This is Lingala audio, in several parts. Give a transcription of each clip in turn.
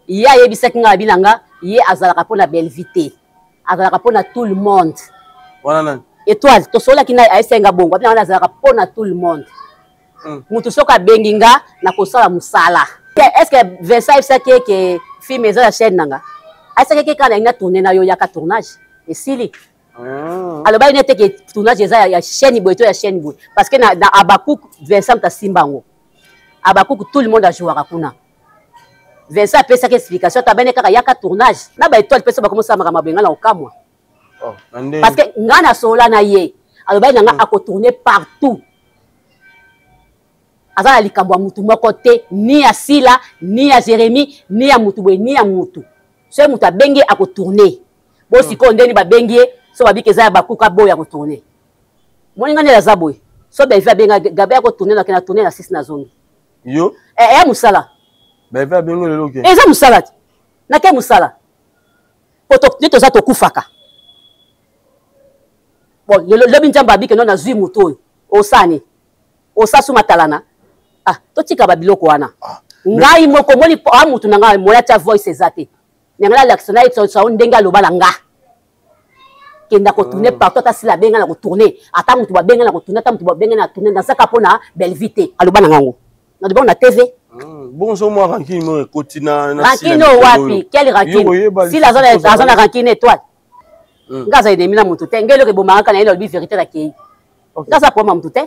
ye ayebisaki nga bilanga ye azalaka mpona Belvité azalaka mpona tout le monde wana nani étoile tosolaki na ayesenga bongo abinanga azalaka mpona tout le monde mutu soki abengi nga na kosala mosala est-ce que Vincent ayebisaki eke film eza ya chaîne nanga ayebisaki eke kaka na tourné na yo yaka tournage esili alobaki nete ke tournage eza ya chaîne boye to ya chaîne boye parce que na Abakouk Vincent tasimba yango Abakouk tout le monde ajouaka kuna Vincent apesaki explication tabene kaka yaka tournage na baétoile mpe so bakomosala makambo abenga na okamwa parce que nga na sola na ye alobaki na nga akotourne partout aza na likambo ya mutu moko te ni ya Sila ni ya Jérémie ni ya mutu boye ni ya mutu so mutu abengi akotourne bo sikoyo ndeni babengi ye so babiki eza ya bakuka boye akotourne moninga ndela aza boye so Belvité abenga gabe akotourne na tourne na 6 na zongi yo ya musala Belvité abengo lelo ke eza musala te nake musala po toza tokufaka bon lobi nzambe abike no nazwi mutu oyo osani osasu matalana totika babiloko wana ngai moko moni mutu na ngai moya tia voice eza te nanga lakisa na etso ndenge aloba na nga kenda kotourne partout ata sila benga na kotourne ata mutu babenga na kotourne ata mutu babenga na tourne nazaka mpona Belvité aloba na ngango na debon na TV bonso moi rankine mo ekoti na rankine wapi quelle rankine sila aza na rankine étoile nga aza edemi na mutu te ngelo ke bomaka na ye lobi vérité na kei nga aza problème mutu te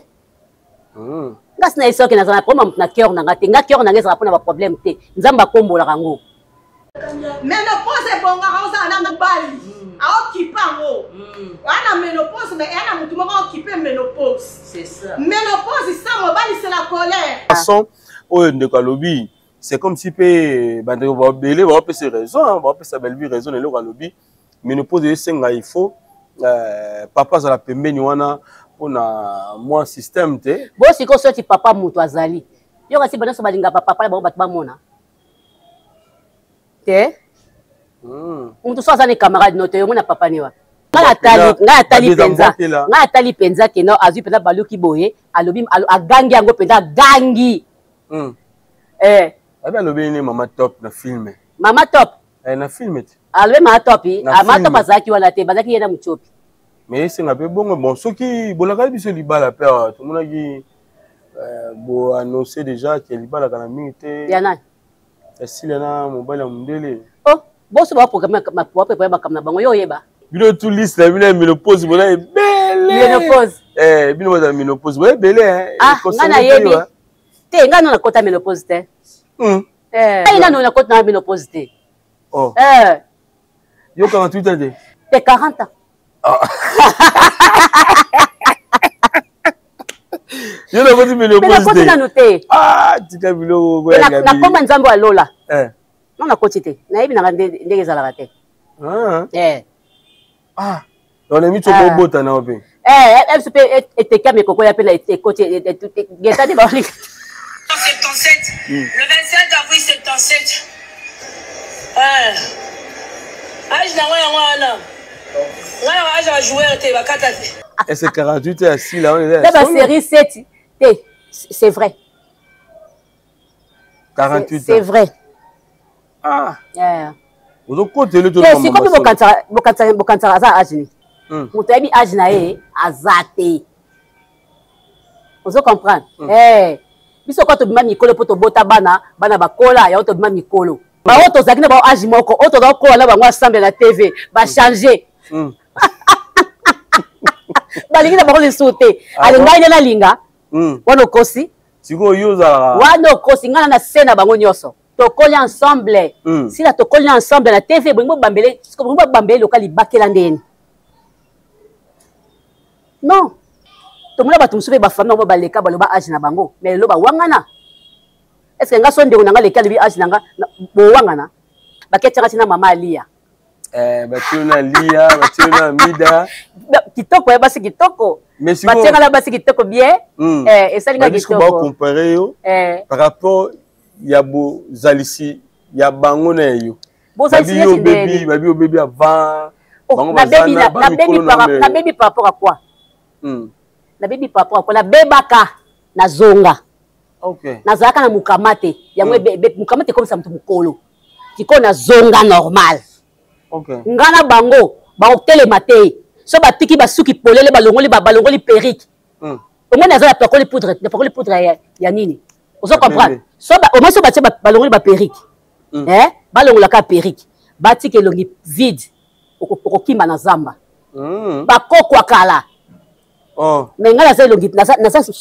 nga sina esoki naza na problème na cœur na nga te nga cœur na nga ezala mpona baproblème te nzambe akombolaka yango ménopause ebongaka ozala na mobali aokipe yango wana ménopause mais eya na mutu moko aokipe ménopause ménopause sa mobali c'est la colère façon oyo ndeko alobi c'est comme si pe bandeko babele baopesa raison baopesa Belvité raison eloko alobi ménopause esenga il faut papa azala pembeni wana mpona mwa système te bo sikoyo soti papa mutu azali yo kasi banyonso balingaka papa na bango bato bamona te mutu so aza ni camarade no te yo mona papa ni wa ngai atali mpenza keno azwi mpenza baluki boye alobi agangi yango mpenza agangi abi alobi nini mama top na filme mama top na filme te alobi mama top mama top azalaki wana te bazalaki ye na mochopi mais esenga mpe bongo bon soki bolakali biso libala mpe tomonaki boannonce déjà ke libalaka na mingi te ya nani esila na mobali ya mondele boso baprogramme baprépare makambo na bango yo oyeba bino tout liste na bino ya ménopause bona ebele bino bazala ménopause boye ebele nga nayebi te nga no nakota ménopause te ngai nano nakota na ménopause te yo 48 ans te te 40 ans yo nakoti ménopause nanu te tika biloko nakoma nzambe alola no nakoti te nayebi nanga ndenge ezalaka te onemi tso kobota na ope biso mpe eteka mikoko ya mpena ekoti getani baolika 77 le 27 avril 77 age nango yango wana nga na age ya joueur te bakata te est-ce 48 ya sila basérie 7 te c'est vrai 48 c'est vrai ozokotele sikomi bokanisaka aza age ni moto ayebi age na ye aza te ozo comprendre biso kwa tobima mikolo mpo tobota bana bakola yango tobima mikolo bango tozalaki na bango age moko oyo tozala kokola na bango ensemble na TV bachange balingi na bango lisusu te alingai nde nalinga wana okosi wana okosi ngai na se na bango nyonso tokoli ensemble sila tokoli ensemble na TV bolingi bobambele loka libakela ndeni non tomona bato mosusu mpe bafami bango baleka baloba age na bango mais lelo bawangana est ce que nga so ndeko na nga leki alobi age na nga bowangana baketianga tina mama alia batio na lia batio na mida kitoko ya basi kitoko batianga na basi kitoko bien esalinga kitoko bacompare yo par rapport ya bozalisi ya bango na yo babi yo bebi avant bango bazana na bebi par rapport à quoi na bebi par rapport à quoi na bebaka na zonga nazalaka na mukamate yango mukamate komisa mutu mukolo tiko na zonga normal. Ngana bango ba hôtel maté. So ba tiki ba suki polele balongoli perruque. Au moins naza la poudre ya nini. Ozo comprendre. So ba au moins so ba tia balongoli ba perruque. Balongola ka perruque. Ba tiki elongi vide. Okokimba na zamba. Ba kokwa kala. Mais ngana za elongi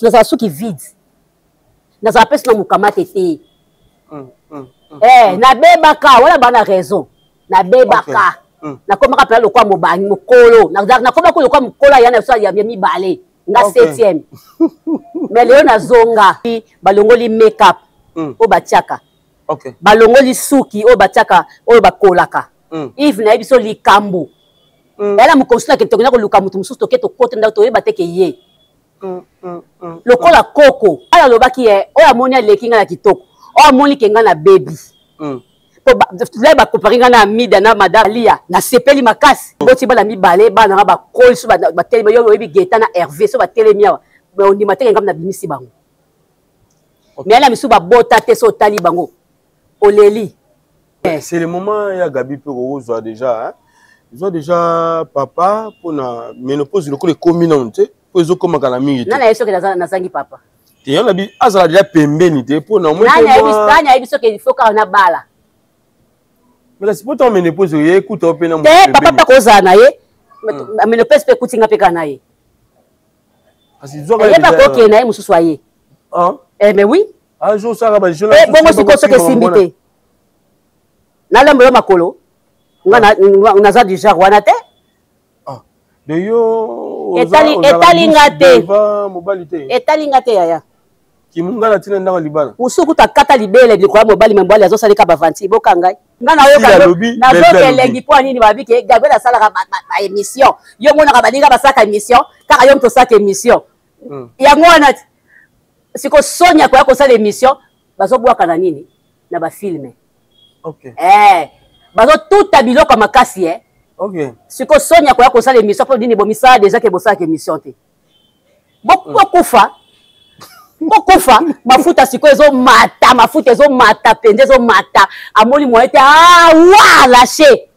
naza suki vide. Naza pesa na mukamate te. Na bebaka wala bana raison. Na bebaka. Na komaka pela lokwa mobani mokolo. Na komaka lokwa mokola yana so ya mibale. Nga 7e. Mais leo na zonga balongoli make-up o batiaka. Balongoli suki o batiaka o bakolaka. If na biso likambo. Ela mukosuna ke tokena ko luka mutu mususu toke to kote nda to yeba teke ye. Lokola koko. Ala lobaki oya moni aleki nga na kitoko. Oya moni kenga na baby. Là ba comparinga na mida na madame Lia na sepeli makasi boti bala mibale bana na ba call so ba telema yo yebi geta na Hervé so ba telemia ba on dimate ngam na bimisi bango. Mais là misu ba bota te so tali bango oleli. C'est le moment ya Gabi pe ko déjà ils ont déjà papa pour na ménopause le ko le communauté pour zo koma kana mingi. Nana yeso ke na zangi papa. Te yana bi azala déjà pembeni te pour na mo. Nana yeso ke il faut ka na bala. Mais c'est pourtant ménopause écoute un peu na papa pas koza na ye ménopause pe kutinga pe kana ye asi zo ga pas ko ke na ye mususu aye mais oui jo saka ba je bongo siko so ke simbité na lembo yo makolo nga za déjà wana te de yo etali ngate yaya kimungala tina ndanga libala musuku takata libele bikwa mobali membali azosalika bavanti boka ngai ngana oyoka nazokelengi po nini babike Gabriel asalaka ba émission yo monaka baninga basaka émission kaka yo mtosaka émission yango wana siko sonya kwa kosala émission bazobwaka na nini na ba filme bazo tuta biloko makasi siko sonya kwa kosala émission po nini bomisa déjà ke bosaka émission te bokufa Bokufa, mafuta siko ezo mata pende ezo mata amoli moete lâché.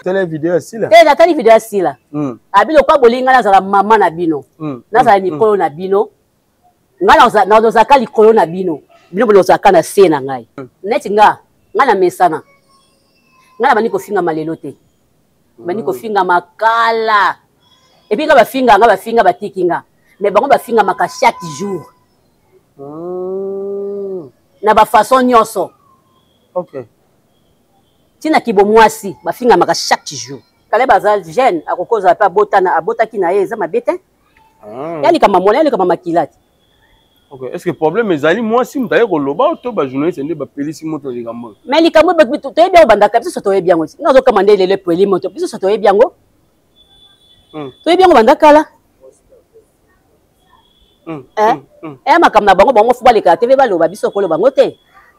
Tele vidéo sila. Na tele vidéo sila. Abilo kwa bolinga na zala mama na bino. Na zala mikolo na bino. Ngala na ozaka likolo na bino. Bino bolozaka na se na ngai. Neti nga na mesana. Ngala bani ko finga malelo te. Bani ko finga makala. Et puis nga ba finga batikinga. Mais bango ba finga maka chaque jour. Na ba façon nyonso. Tina kibo mwasi ba finga maka chaque jour. Kale bazal jeune akokoza pa botana abotaki na ye za mabete. Yani kama mona yani kama makilati. Est-ce que le problème est ali mwasi mutaye ko loba to ba journaliste ndi ba pelisi moto likambo. Mais likambo ba to ye bien bandaka biso to ye bien ngoti. Ngazo kamande lele peli moto biso to ye bien ngo. To ye bien ngo bandaka la. Makam na bango fuba leka TV baloba biso ko loba ngote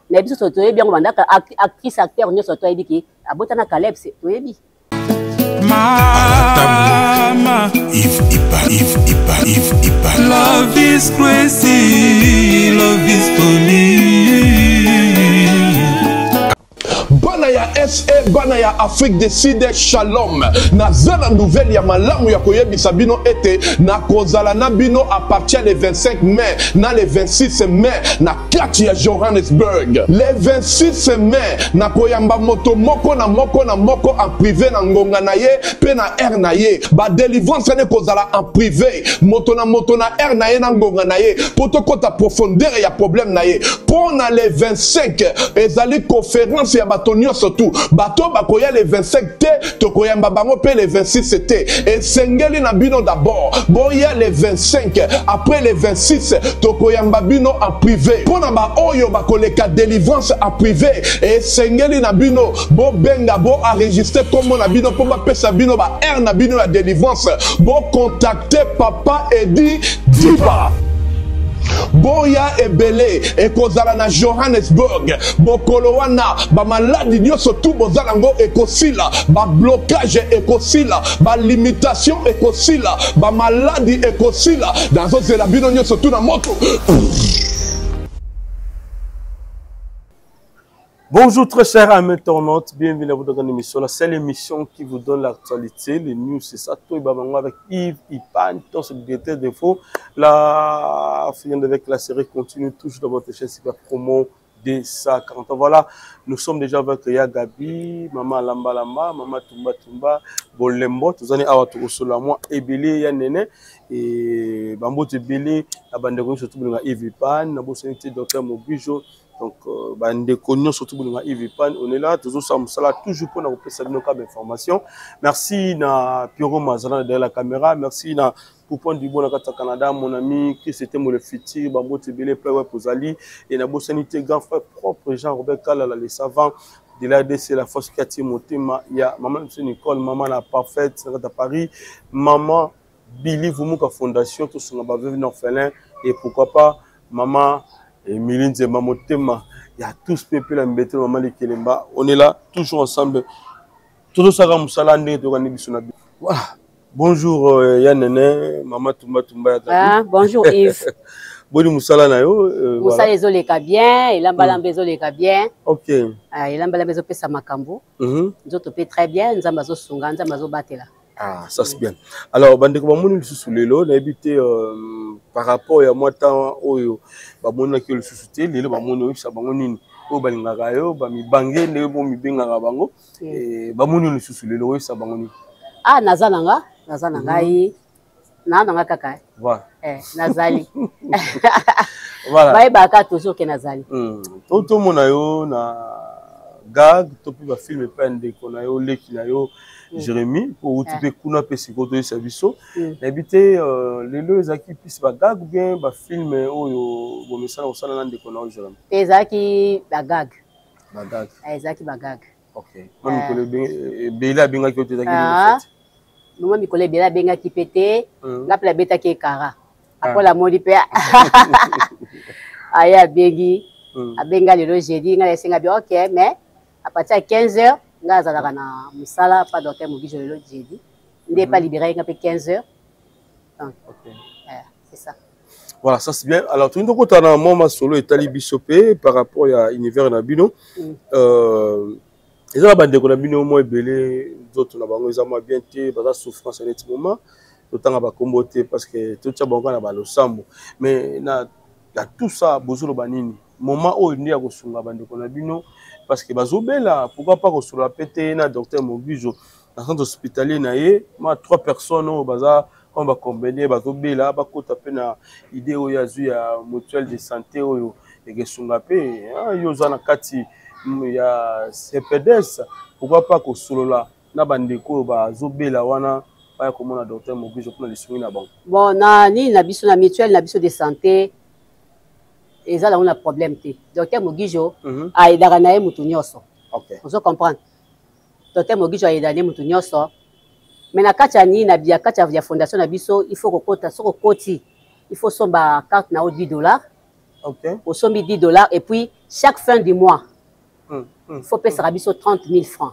na biso to yebi yango bandaka actrice acteur nyoso to yebi ki abota na Caleb se to yebi mama if love is crazy love is for me bana ya SE bana ya Afrique du Sud shalom nazala nouvelle ya malamu ya koyebisa bino ete na kozala na bino à partir le 25 mai na le 26 mai na kati ya Johannesburg le 26 mai na koyamba moto moko na moko en privé na ngonga na ye pe na air na ye ba délivrance ne kozala en privé moto na air na ye na ngonga na ye poto kota profondeur ya problème na ye pour na le 25 ezali conférence ya bato surtout bato bakoya le 25 te tokoyamba bango pe le 26 te et sengeli na bino d'abord boya le 25 après le 26 tokoyamba bino en privé pona ba oyo bakoleka délivrance en privé et sengeli na bino bo benga bo enregistrer comme na bino po ba pesa bino ba air na bino la délivrance bo contacter papa Edi Diba boya ebele ekozala na Johannesburg bokolo wana ba maladi nyonso tu bozala ngo ekosila ba blocage ekosila ba limitation ekosila ba maladi ekosila dans ozela bino nyonso tu na moto Bonjour très chers amis internautes, bienvenue à votre grande émission. La seule émission qui vous donne l'actualité, les news, c'est ça, tout avec Yves Ipan, dans ce directeur d'info. La fin avec la série continue toujours dans votre chaîne Super Promo des 140 ans. Voilà, nous sommes déjà avec Yagabi, Maman Lamba Lamba, Maman Tumba Tumba, Bolembo, tous les awa sur moi, Ebele, Yanene, et Bambo Ebele, la bande de surtout Yves Ipan, Nabo Sanité, Docteur Mobijo. Donc, surtout Yves Ipan, on est là, toujours toujours pour nous passer nos cas d'information. Merci à Pierrot Mazana derrière la caméra, merci à Poupon du Bon Canada, mon ami, qui c'était mon futur, Bambo Tebele, Plewe Pozali, et na Sanité, grand frère propre, Jean-Robert Kalala, les savants de l'ADC, la force qui a Timothée, il y a Maman Nicole, Maman la parfaite, à Paris, Maman Billy Vumuka Fondation, tout ce qu'on va venir orphelin, et pourquoi pas, Maman. Et Miline Zema Motema, il y a tous les peuples embêtés, Maman Lekelemba. On est là, toujours ensemble. Tout ça, voilà. Bonjour Yanene, Maman Tumba Tumba. Ah, bonjour Yves. Bonjour Moussala Nayo. Moussala Ezoleka bien, il a Mbalambe Ezoleka bien. Ok. Il a Mbalambe Ezopesa Makambo. Nous autres très bien, nous avons Sunga, nous avons Batela. Ah, ça c'est bien. Alors, bandeko bamoni sous lelo, na habité par rapport à moi temps oyo bamoni ki le sous-té, lelo bamoni ça bamoni o balingaka yo ba mi bangé ne bo mi bengaka bango et bamoni le sous lelo ça bamoni. Ah, nazananga yi nanga kaka. Voilà. Nazali. Voilà. Ba baka toujours ke nazali. Toto mona yo na gag to pi ba film pa ndeko na yo leki na yo Jérémy pour outiller kuna pe sikoto service habité les deux zaki puis ba gag ou bien ba film oyo bo misala osala na ndeko na yo Jérémy ezaki ba gag ezaki ba gag. OK mami ko le bela benga ki otezaki no mami ko le bela benga ki pété la pla beta ki kara akola modi pe aya bengi abenga le jeudi nga senga bi OK mais à partir de 15h Ngaza na musala pas docteur Mobijo le jeudi. N'est pas libéré à 15h. Donc c'est ça. Voilà, ça c'est bien. Alors tout le monde a moment solo et tali bisopé par rapport à univers nabino. Les bande ko nabino mo ebele d'autres na bango ezama bien té ba souffrance à ce moment. Autant ba komboté parce que tout ça bango na ba losambo. Mais na tout ça bozolo banini. Moment où il y a ko sunga bande ko nabino parce que bazobela pourquoi pas sur la pété na docteur Mobijo dans centre hospitalier naé ma 3 personnes au baza on va combiner bazobela ba kota pe na idée o ya zu ya mutuelle de santé oyo et sunga pe yo za na kati ya CPDS pourquoi pas ko solola na bandeko bazobela wana pa ko mona docteur Mobijo pour les soins na bon bon na ni na biso na mutuelle na biso de santé. Et ça, on a un problème. Docteur Mogijo a aidé à naître Moutounioso. Vous comprenez? Docteur Mogijo a aidé à naître Moutounioso. Mais na kachani na bia kacha via fondation na biso, il faut que kota soko koti. Il faut somba carte na $10. OK. Au sombi $10 et puis chaque fin du mois. Il faut payer biso 30 000 francs.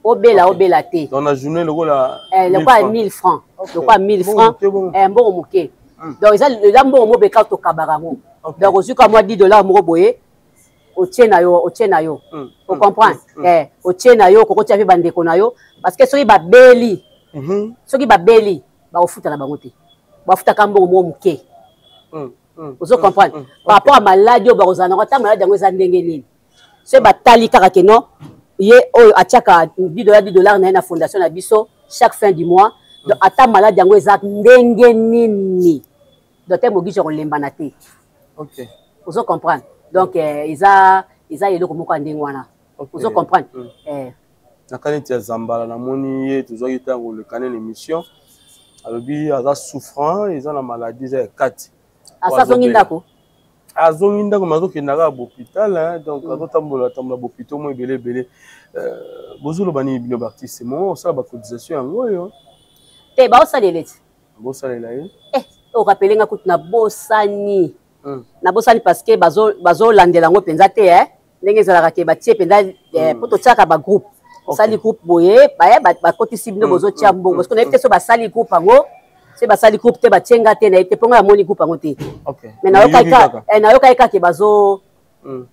Obela té. Dans la journée le là. Le quoi 1000 francs. Le quoi 1000 francs. Un bon moké. Donc ça le lambo mo beka to kabarango. Donc aussi comme moi $10 mo boye au tien yo. Vous comprenez? Au tien yo ko tia fi bandeko na yo parce que soki ba beli. Soki ba beli ba ofuta na bango te. Ba ofuta kambo mo muke. Vous comprenez? Par rapport à maladie au barozana ko ta maladie ngo za ndenge nini. Ce ba tali kaka ke non ye o atiaka $10 na fondation na biso chaque fin du mois. Donc ata maladie ngo za ndenge nini. Docteur Mogijo ko lembana te. OK. Vous comprenez? Donc ils a eloko moko ndenge wana. Vous comprenez? Na kaneti ya Zambala na moni ye tozaki tango le canal émission. Alobi aza souffrant, ils ont la maladie za 4. Asa zongi ndako. Azongi ndako mazoki ndaka hôpital donc azotambola hôpital mo ebele bozolo bani bino artiste mo ça ba cotisation yango yo. Te ba osalele. Bosalela ye. O rappeler kuti na bosani. Na bosani parce que bazo landela ngo penza te ndenge zalaka ke batie penza poto tsaka ba groupe. Sali groupe boye ba kotisi bino bozo tia mbongo parce que na ete so ba sali groupe ngo c'est basali groupe te ba tienga te na ete ponga ya moni groupe ngo te. OK. Mais na yoka ke bazo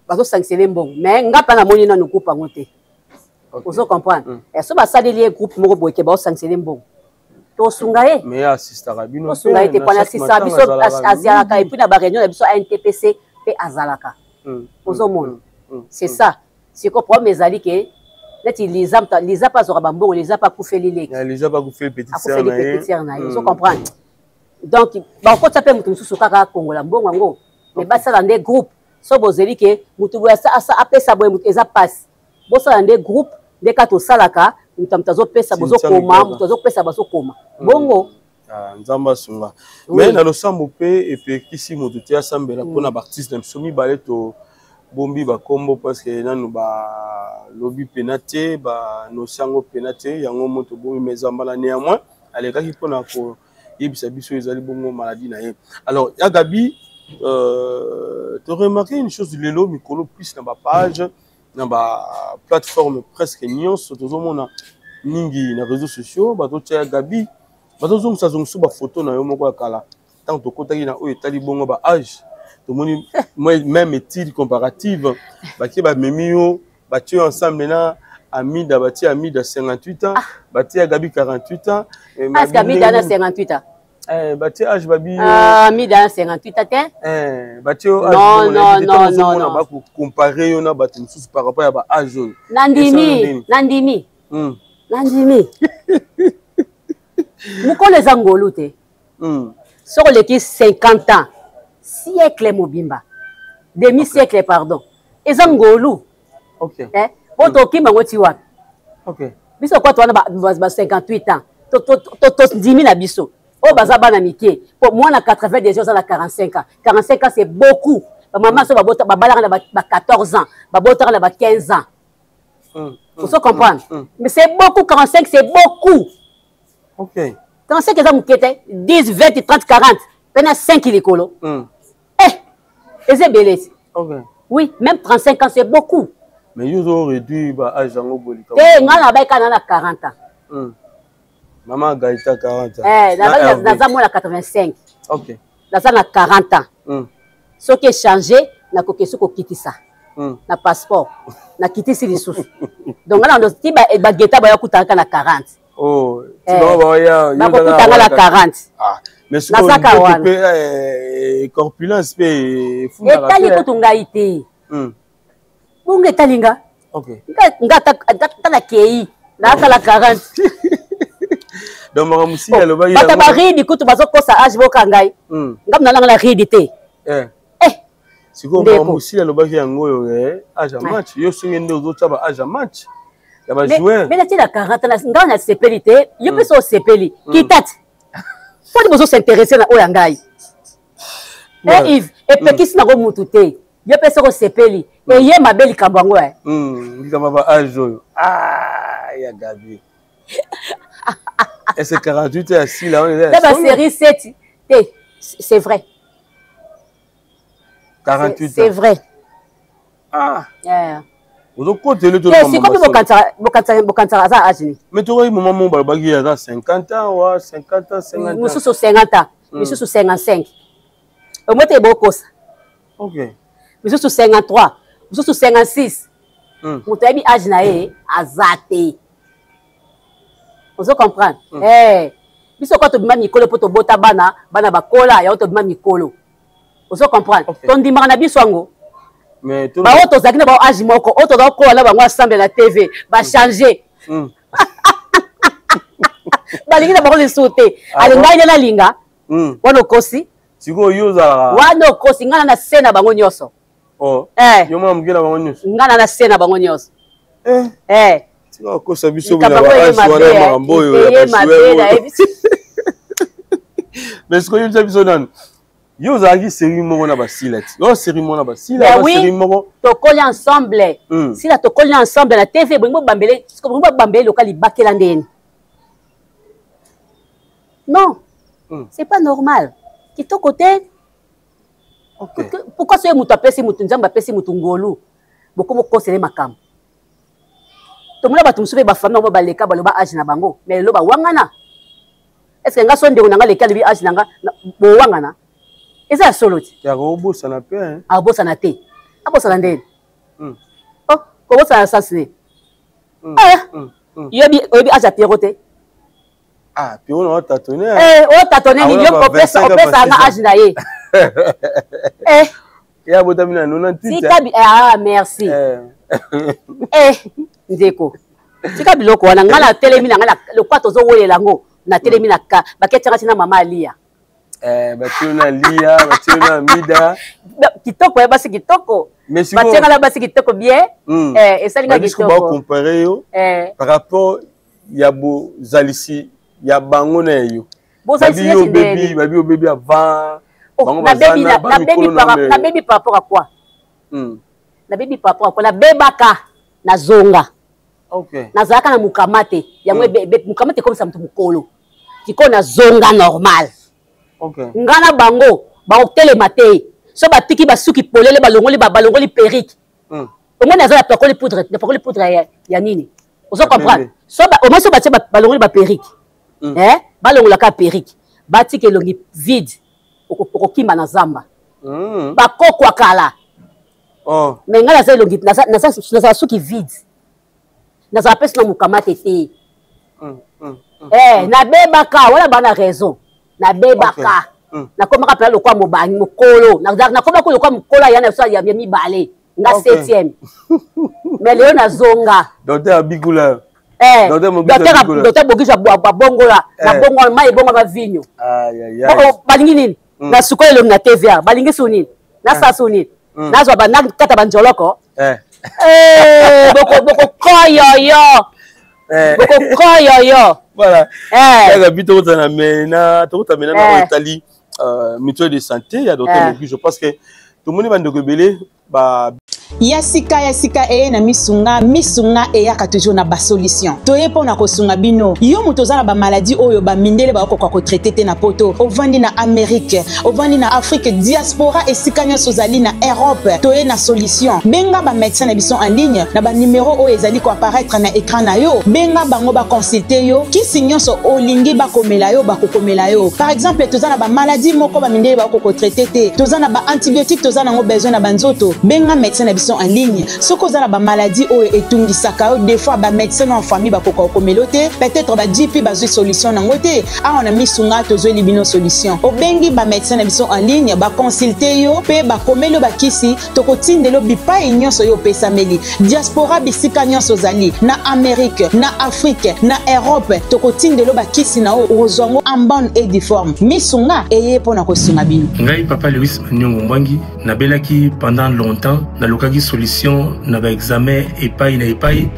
bazo sanctionner mbongo mais ngapa na moni na no groupe angote ozo comprendre et so ba saleli groupe moko boyeke ba sanctionner mbongo to sunga e mais assista rabino to sunga ete pana assista biso asialaka et puis na ba réunion na biso à NTPC pe azalaka ozo mona c'est ça c'est quoi problème ezali ke neti lisa pas zora bambongo lisa pas kufeli leki lisa pas kufeli petite sœur na ye ozo comprendre donc ba ko taper mutu mususu kaka kongola mbongo ngo mais basala nde groupe so bozeli ke mutu boya asa apesa boye mutu eza passe bosala nde groupe nde ka tosalaka mutu azopesa bozokoma mutu azopesa bazokoma bongo nzamba sunga mais na losambo pe epekisi mutu te asambela mpona baartiste na biso mibale to bombi bakombo parce que nanu ba lobby penate ba nosango penate yango moto bombi mezambala néanmoins alekaki mpona ko yebisa biso ezali bongo maladie na ye alors ya Gabi tu as remarqué une chose lelo mikolo plus na ba page na ba plateforme presque nyonso tozomona ningi na réseaux sociaux bato tia Gabi bato zonga zonga ba photo na yo moko ya kala tant to kotaki na oyo tali bongo ba âge to moni même étude comparative ba ki ba memio ba tu ensemble na Amida bati Amida 58 ans bati Gabi 48 ans parce qu'Amida na 58 ans bati âge babi Amida 58 ans bati non ba comparer yo na bati mususu par rapport à ba âge nandimi mukolo eza ngolu te soko leki 50 ans siècle mobimba demi-siècle pardon eza ngolu OK Oto kimba ngoti wapi OK biso kwa twana ba 58 ans to dimi na biso o baza bana mike pour moi na 80 déjà ça na 45 ans c'est beaucoup maman so babota babala na ba 14 ans babota na ba 15 ans vous comprendre mais c'est beaucoup 45 c'est beaucoup OK 45 eza mukete 10 20 30 40 pena 5 likolo ezebelesi OK oui même 35 ans c'est beaucoup. Mais ils ont réduit l'âge en Oboli. Eh, on a 40 ans. Maman Gaïta 40 ans. Dans 85. OK. Dans 40 ans. Ce qui est changé, na kokesu ko kitisa. Na passeport. Na kitisi lisous. Donc on a ti ba geta ba yakutaka na 40. Oh, tu vas ya yakutaka na 40. Ah. Mais ce qu'on peut corpulence pe fou na. Et tali kutunga ite. Bunge talinga. OK. Nga ta kei. Na kala 40. Donc maramusi ya loba ya. Bata ba ridi kutu bazokosa age boka ngai. Ngam na la ridi te. Siko maramusi ya loba ya ngoyo age match. Yo singe ndo zo taba age match. Ya ba jouer. Mais la tila 40 na nga na sepelité, yo pe so sepeli. Kitati. Faut bozo s'intéresser na oya ngai. Yves, et pekisi na go mutu te. Yo pe so sepeli. Et ye mabeli kambango ndikama ba age oyo ya Gabi et c'est 48 et assis là on est là la série 7 c'est vrai 48 c'est vrai vous côté le tout c'est comme bokantara za âge ni mais toi il moment mon balbagi à 50 ans ou 50 ans 50 ans mususu 50 ans mususu 55 au moins t'es beaucoup ça OK mususu 53 mususu 56 mutu yebi âge na ye azate ozo comprendre biso kwa tobima mikolo po tobota bana bakola ya tobima mikolo ozo comprendre tondimaka na biso yango bao tozalaki na bao âge moko oyo tozakokola na bango ensemble na TV bachange balingi na bango lisusu te alingai nde nalinga wana okosi wana okosi ngana na se na bango nyonso yo mwana moke na bango nyonso ngana na se na bango nyonso kosa biso bila baage wana makambo oyo ya bashue mais sikoyo bisa biso nani yo ozalaki série moko na basila ti yo série moko na basila série moko tokoli ensemble sila tokoli ensemble na TV bolingo bambele loka libakela ndeni non c'est pas normal kitoko te. Pourquoi ce mutu apesi mutu nzamba apesi mutu ngolu bokomo kosele makambo tomona batu musupe ba famille ba baleka baloba âge na bango mais loba wangana est-ce que nga sonde nga leka libi âge nanga bo wangana eza solo ti ya robosa na pe abosa na te abosala ndeni kobosala assassiné yobi aja Pierrot te Pierrot na otatone otatone nini yo opesa nga age na ye ya botami na 98 merci ndeko tika biloko wana nga na telemi na nga lokwa tozowelela ngo na telemi na ka baketianga tina mama alia batio na lia batio na mida kitoko basi kitoko batianga la basi kitoko bien esalinga kitoko ba comparer yo par rapport ya bo zalisi ya bango na yo babi o baby avant na baby par rapport à quoi na baby par rapport à quoi na bebaka na zonga nazalaka na mukamate yango mukamate comme ça mutu mukolo tiko na zonga normal ngana bango baotelema te so batiki basuki polele balongoli perrique omoi nazala pakoli poudre ya nini ozo comprendre so omoi so batie balongoli baperrique balongolaka perrique batiki elongi vide okokimba na zamba bakokwa kala me nga naza elongi nazala suki vide nazala pesi na mukamate te nabebaka wana bana raison nabebaka nakomaka mpela lokwa mobangi mokolo nakomaka lokwa mokolo ayana so ya mibale nga 7e mais leo nazonga docteur abigula docteur bogisa babongola na bongola mai ebonga bavinyo balingi nini na sukola elongi na TVA balingi su nini nasala su nini nazwa nakata banjoloko bokokoyoyo voilà kaka bi tokotana mena na Italie mutuelle de santé ya docteur Moguijo parce que tomoni bandeko ebele ba Yasika na misunga eyaka toujours na ba solution. Toye pona ko sunga bino. Yo mutoza na ba maladie oyo ba mindele ba ko traiter te na poto. Ovandi na Amérique, ovandi na Afrique, diaspora esika nyonso zali na Europe. Toye na solution. Benga ba médecin na biso en ligne na ba numéro oyo ezali ko apparaître na écran na yo. Benga bango ba consulter yo. Kisi nyonso olingi ba komela yo ba kokomela yo. Par exemple, toza na ba maladie moko ba mindele ba ko traiter te. Toza na ba antibiotiques, toza na ngo besoin na banzoto. Benga médecin na en ligne. Ce que vous avez maladie ou etungisaka des fois ba médecin en famille ba koko komelote peut-être ba JP ba solution na ngote on a mis sunga tozo libino solution obengi ba médecin na biso en ligne ba consulter yo pe ba komelo ba kisi to kotindelo bipa nyonso yo pesa meli diaspora bisika nyonso zali na Amérique na Afrique na Europe to kotindelo ba kisi na ozongo en bonne et due forme misunga eye pona ko sunga bino ngai papa Louis Nyongo Mbangi na belaki pendant longtemps na lokaki solution na ba examen epai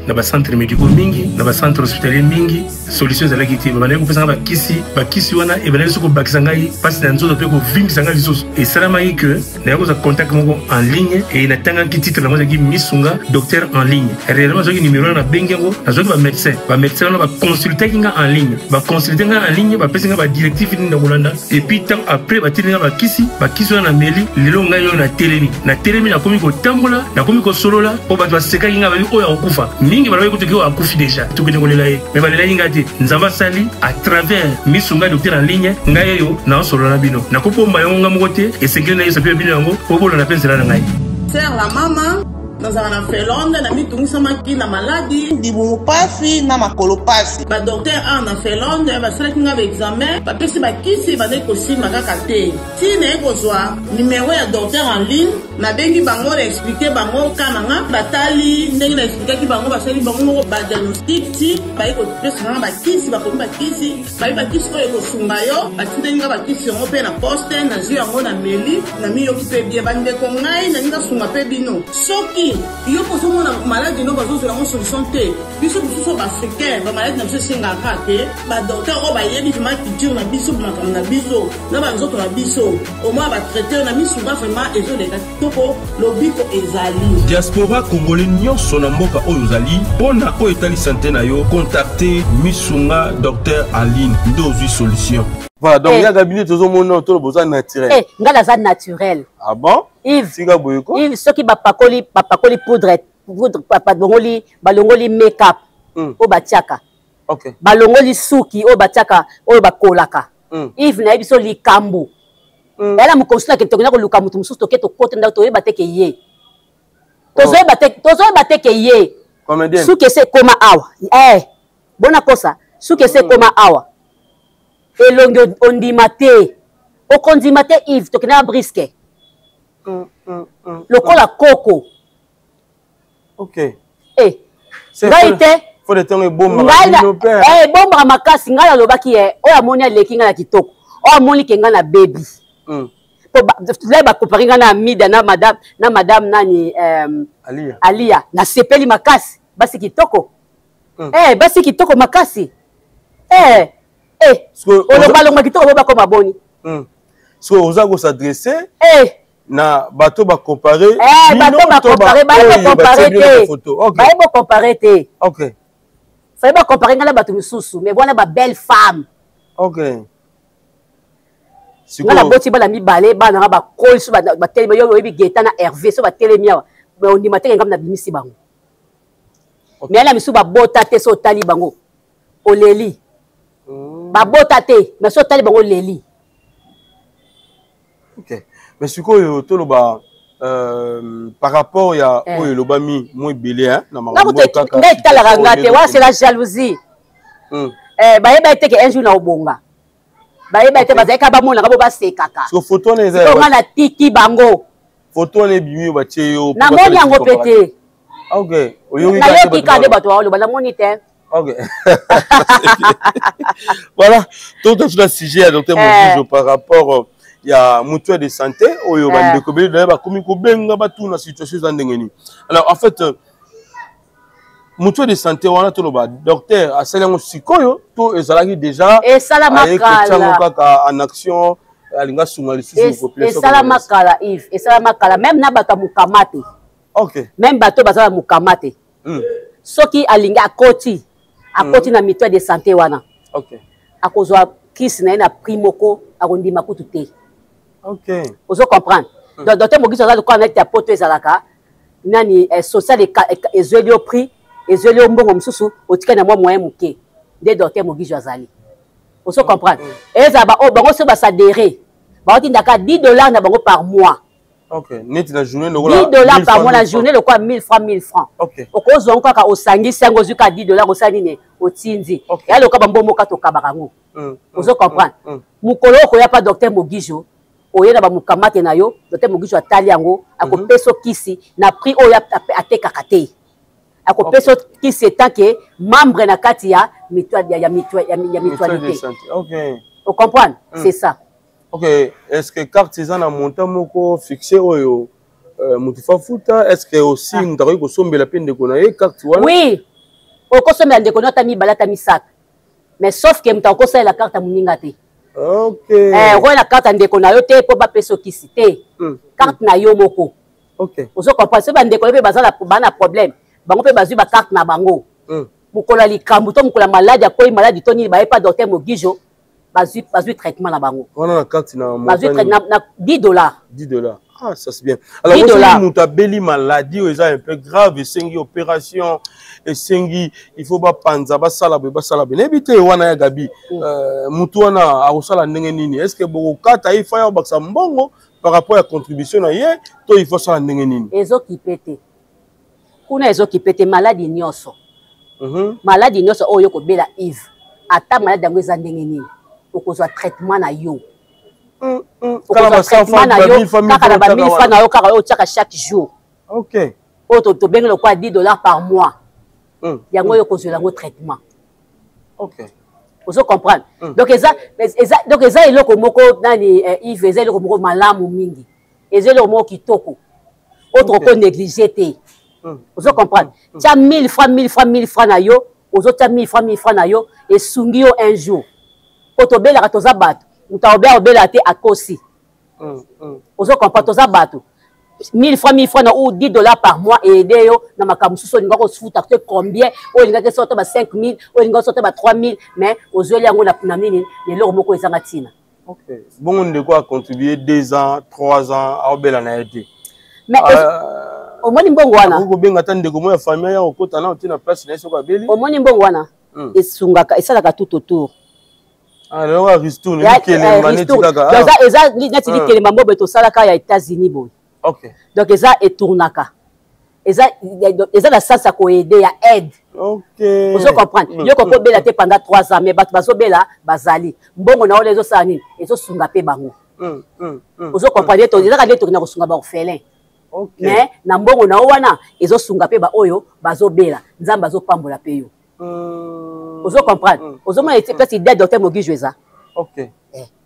na ba centre médicaux mingi na ba centre hospitalier mingi solution za lakiti ba bana ko pesa ba kisi wana e bana soko bakisa ngai passe na nzoto pe ko vingisa ngai lisusu et ça m'a dit que na ko za contact moko en ligne et na tanga ki titre na mo ki misunga docteur en ligne réellement zo ki numéro na bengengo na zo ba médecin na ba consulter kinga en ligne ba pesa nga ba directive ni na Holanda et puis tant après ba tininga ba kisi wana meli lelo ngai yo na telemi na komi ko tambola na komi ko solola po ba seka kinga ba oyo akufa mingi ba ko tiki o akufi déjà to kene ko lela ye mais ba lela kinga te nzamba sali à travers misunga docteur en ligne ngai yo na solola bino na ko pomba yo nga moko te et sekene na yeso pe bino yango po bolo na pensela na ngai sœur la maman nazala na felonde na mitungisamaki na maladi dibumu pasi na makolo pasi badokter a na felonde basalaki nga baexamen bapesi bakisi bandeki kosimba kaka te ti naye kozwa nimero ya docteur en ligne nabengi bango naexplike bango ka na nga batali ndenge naexplikaki bango basali bango moko badiagnostic ti baye kopesa nga bakisi bakomi bakisi baye bakisi oyo ekosunga yo batindeli nga bakisi yango mpe na poste nazwi yango na meli na miyoki mpe bie bandeko ngai naninga sunga mpe bino soki yo posomona maladi no bazozela mo solution te biso biso baafricain bamaladi na biso esengaka te badokter oyo bayebi vraimen culture na biso makambo na biso na banzoto na biso omoi batraiter na misunga vraimen ezoleka kitoko lobiko ezali diaspora congolais nyonso na mboka oyo ozali mpona oyo etali sante na yo contacte misunga docteur aline nde ozwi solution. Voilà, donc il y a cabinet tout le monde tout le besoin naturel. Ngala za naturel. Ah bon? Yves. Singa boyeko. Yves soki ba pakoli poudre papa balongoli make-up o batiaka. OK. Balongoli suki o batiaka o bakolaka. Yves na biso likambo. Ela mu consulta ke tokena ko luka mutu mususu to keto kote nda to yeba teke ye. tozoyeba te ke ye suki ese ekoma awa bona kosa suki ese ekoma awa elongi ondima te okondima te Yves tokende na briske lokola koko ngai te ebombaka makasi ngai alobaki oyo amoni aleki ngai na kitoko oyo amoni ke ngai na bebi lai bakopari ngai na amida na madame nani alia nasepeli makasi basi kitoko basi kitoko makasi olobalonga kitoko bo bakoma boni so oza kosadresse na bato bakompare baye bokompare te faye bakompare ngai na bato misusu mais bona babelle femme nga na boti bana mibale bana nga bakoli so batelemi yo oyebi Geta na Hervé so batelemi awa ondima te ngam na bimisi bango mais na misu babota te so otali bango oleli babota te mais so otali bango leli mais sikoyo toloba par rapport ya oyo lobami mo ebele na makambo kaka ngai talaka nga te wa c'est la jalousie bayeba te ke un jour na obonga bayeba te bazalika bamonaka bo basekaka so photo na eza nga na tiki bango photo na bimi batie yo namoni yango pete nayoki kade bato baoloba namoni te voilà tout le sujet à docteur Mogijo par rapport il y a mutuelle de santé oyo bandeko beli d'ailleurs bakomi ko benga batu na situation za ndengeni alors en fait mutuelle de santé wana to loba docteur asalango sikoyo to ezalaki déjà et salamakala kaka en action alinga sunga lisusu population et salamakala Yves et salamakala même na bato mukamate même bato bazala mukamate soki alinga akoti na mutuelle de santé wana akozwa kisi na primoko akondima kutu te ozo comprendre donc docteur Mogijo azali ko anete apoto ezalaka nani social ezeli au prix ezeli au mbongo mususu otika na mwa moyen muke de docteur Mogijo azali ozo comprendre eza ba bango so ba s'adhérer ba otindaka $10 na bango par mois net na journée $10 par mois la journée le quoi 1000 francs okozwa kaka osangisi yango zuka $10 osali ne otindi ya le kwa mbombo ka to kabaka ngo ozo comprendre mukolo ko ya pa docteur Mogijo oye na ba mukamate na yo docteur Mogijo atali yango akopeso kisi na prix oyo atekaka te akopeso kisi tant que membre na kati ya mutualité on comprend c'est ça est-ce que carte eza na montant moko fixé oyo mutufa futa est-ce que aussi mutako ko sombela pe ndeko na ye carte wana oui okosombela ndeko na ta mibala ta misaka mais sauf que mutako sa la carte muninga te ouais la carte ndeko na yo te po ba peso kisi te carte na yo moko ozo comprendre se ba ndeko pe bazala bana problème bango pe bazui ba carte na bango mukola likambu to mukola maladie akoi maladie to ni ba pas docteur Mogijo bazui traitement na bango on a la carte na bazui traitement na $10 ah ça c'est bien alors si muta beli maladie eza un peu grave et sengi opération et sengi il faut ba panza ba sala be nebite wana ya gabi mutu wana akosala ndenge nini est-ce que boko kata il faut ya baksa mbongo par rapport à contribution na ye to il faut sala ndenge nini ezokipete kuna ezokipete maladie nyoso maladie nyoso oyo ko bela Yves ata maladie yango eza ndenge nini okozwa traitement na yo traitement na yo kaka na ba 1000 francs na yo kaka oyo tiaka chaque jour oyo tobengela kwa $10 par mois yango oyo kozwela yango traitement ozo comprendre donc eza eloko moko nani Yves eza eloko moko malamu mingi eza eloko moko kitoko autre ko négliger te ozo comprendre tia 1000 francs na yo ozo tia 1000 francs na yo esungi yo un jour otobelaka toza bato mutaobela te akosi ozo comprendre toza bato 1000 francs na ou $10 par mois et aider yo na makambo suso linga ko futa te combien o linga ke sorte ba 5000 o linga sorte ba 3000 mais ozoli yango na nini le loko moko ezanga tina bon on de quoi contribuer 2 ans 3 ans a obela na été mais omoni mbongo wana ko benga tande ko moya famille ya okota na otina place na soko abeli omoni mbongo wana esungaka esalaka tout autour alors ristourne kele maneti kaka eza neti likele mambo beto salaka ya États-Unis boy donc eza etournaka eza la sens à aider ya aide. OK. Vous comprendre. Yo ko bela te pendant 3 ans mais bato bazo bela bazali. Mbongo na olezo sani ezo sunga pe bango. Vous comprendre to eza ka leto na ko sunga ba orphelin. OK. Mais na mbongo na wana ezo sunga pe ba oyo bazo bela. Nzamba zo pambola pe yo. Vous comprendre. Vous mona était peut-être idée docteur Mogi Joeza. OK.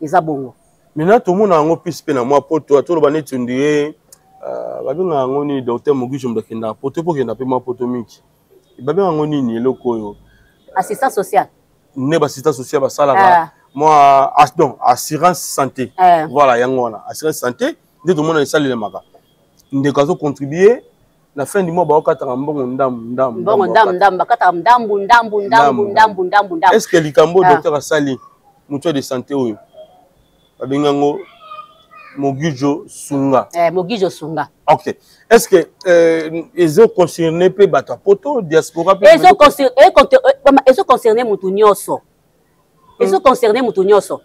Eza bongo. Maintenant tout le monde a un peu pe na moi poto to lo banetu ndie babinga ngoni docteur Mogi Joeza mdakenda poto po kenda pe moi poto miki. Babinga ngoni ni eloko yo. Assistant social. Ne ba assistant social ba sala moi donc assurance santé. Voilà yango wana assurance santé de tout le monde sali le maka. Ndekazo contribuer la fin du mois ba okata mbongo ndam bakata ndambu. Est-ce que likambo docteur asali mutuelle de santé oyo babinga ngo Mogijo Sunga. Mogijo Sunga. OK. Est-ce que ils ont concerné pe bato poto diaspora pe ils ont concerné mutu nyonso. Ils ont concerné mutu nyonso.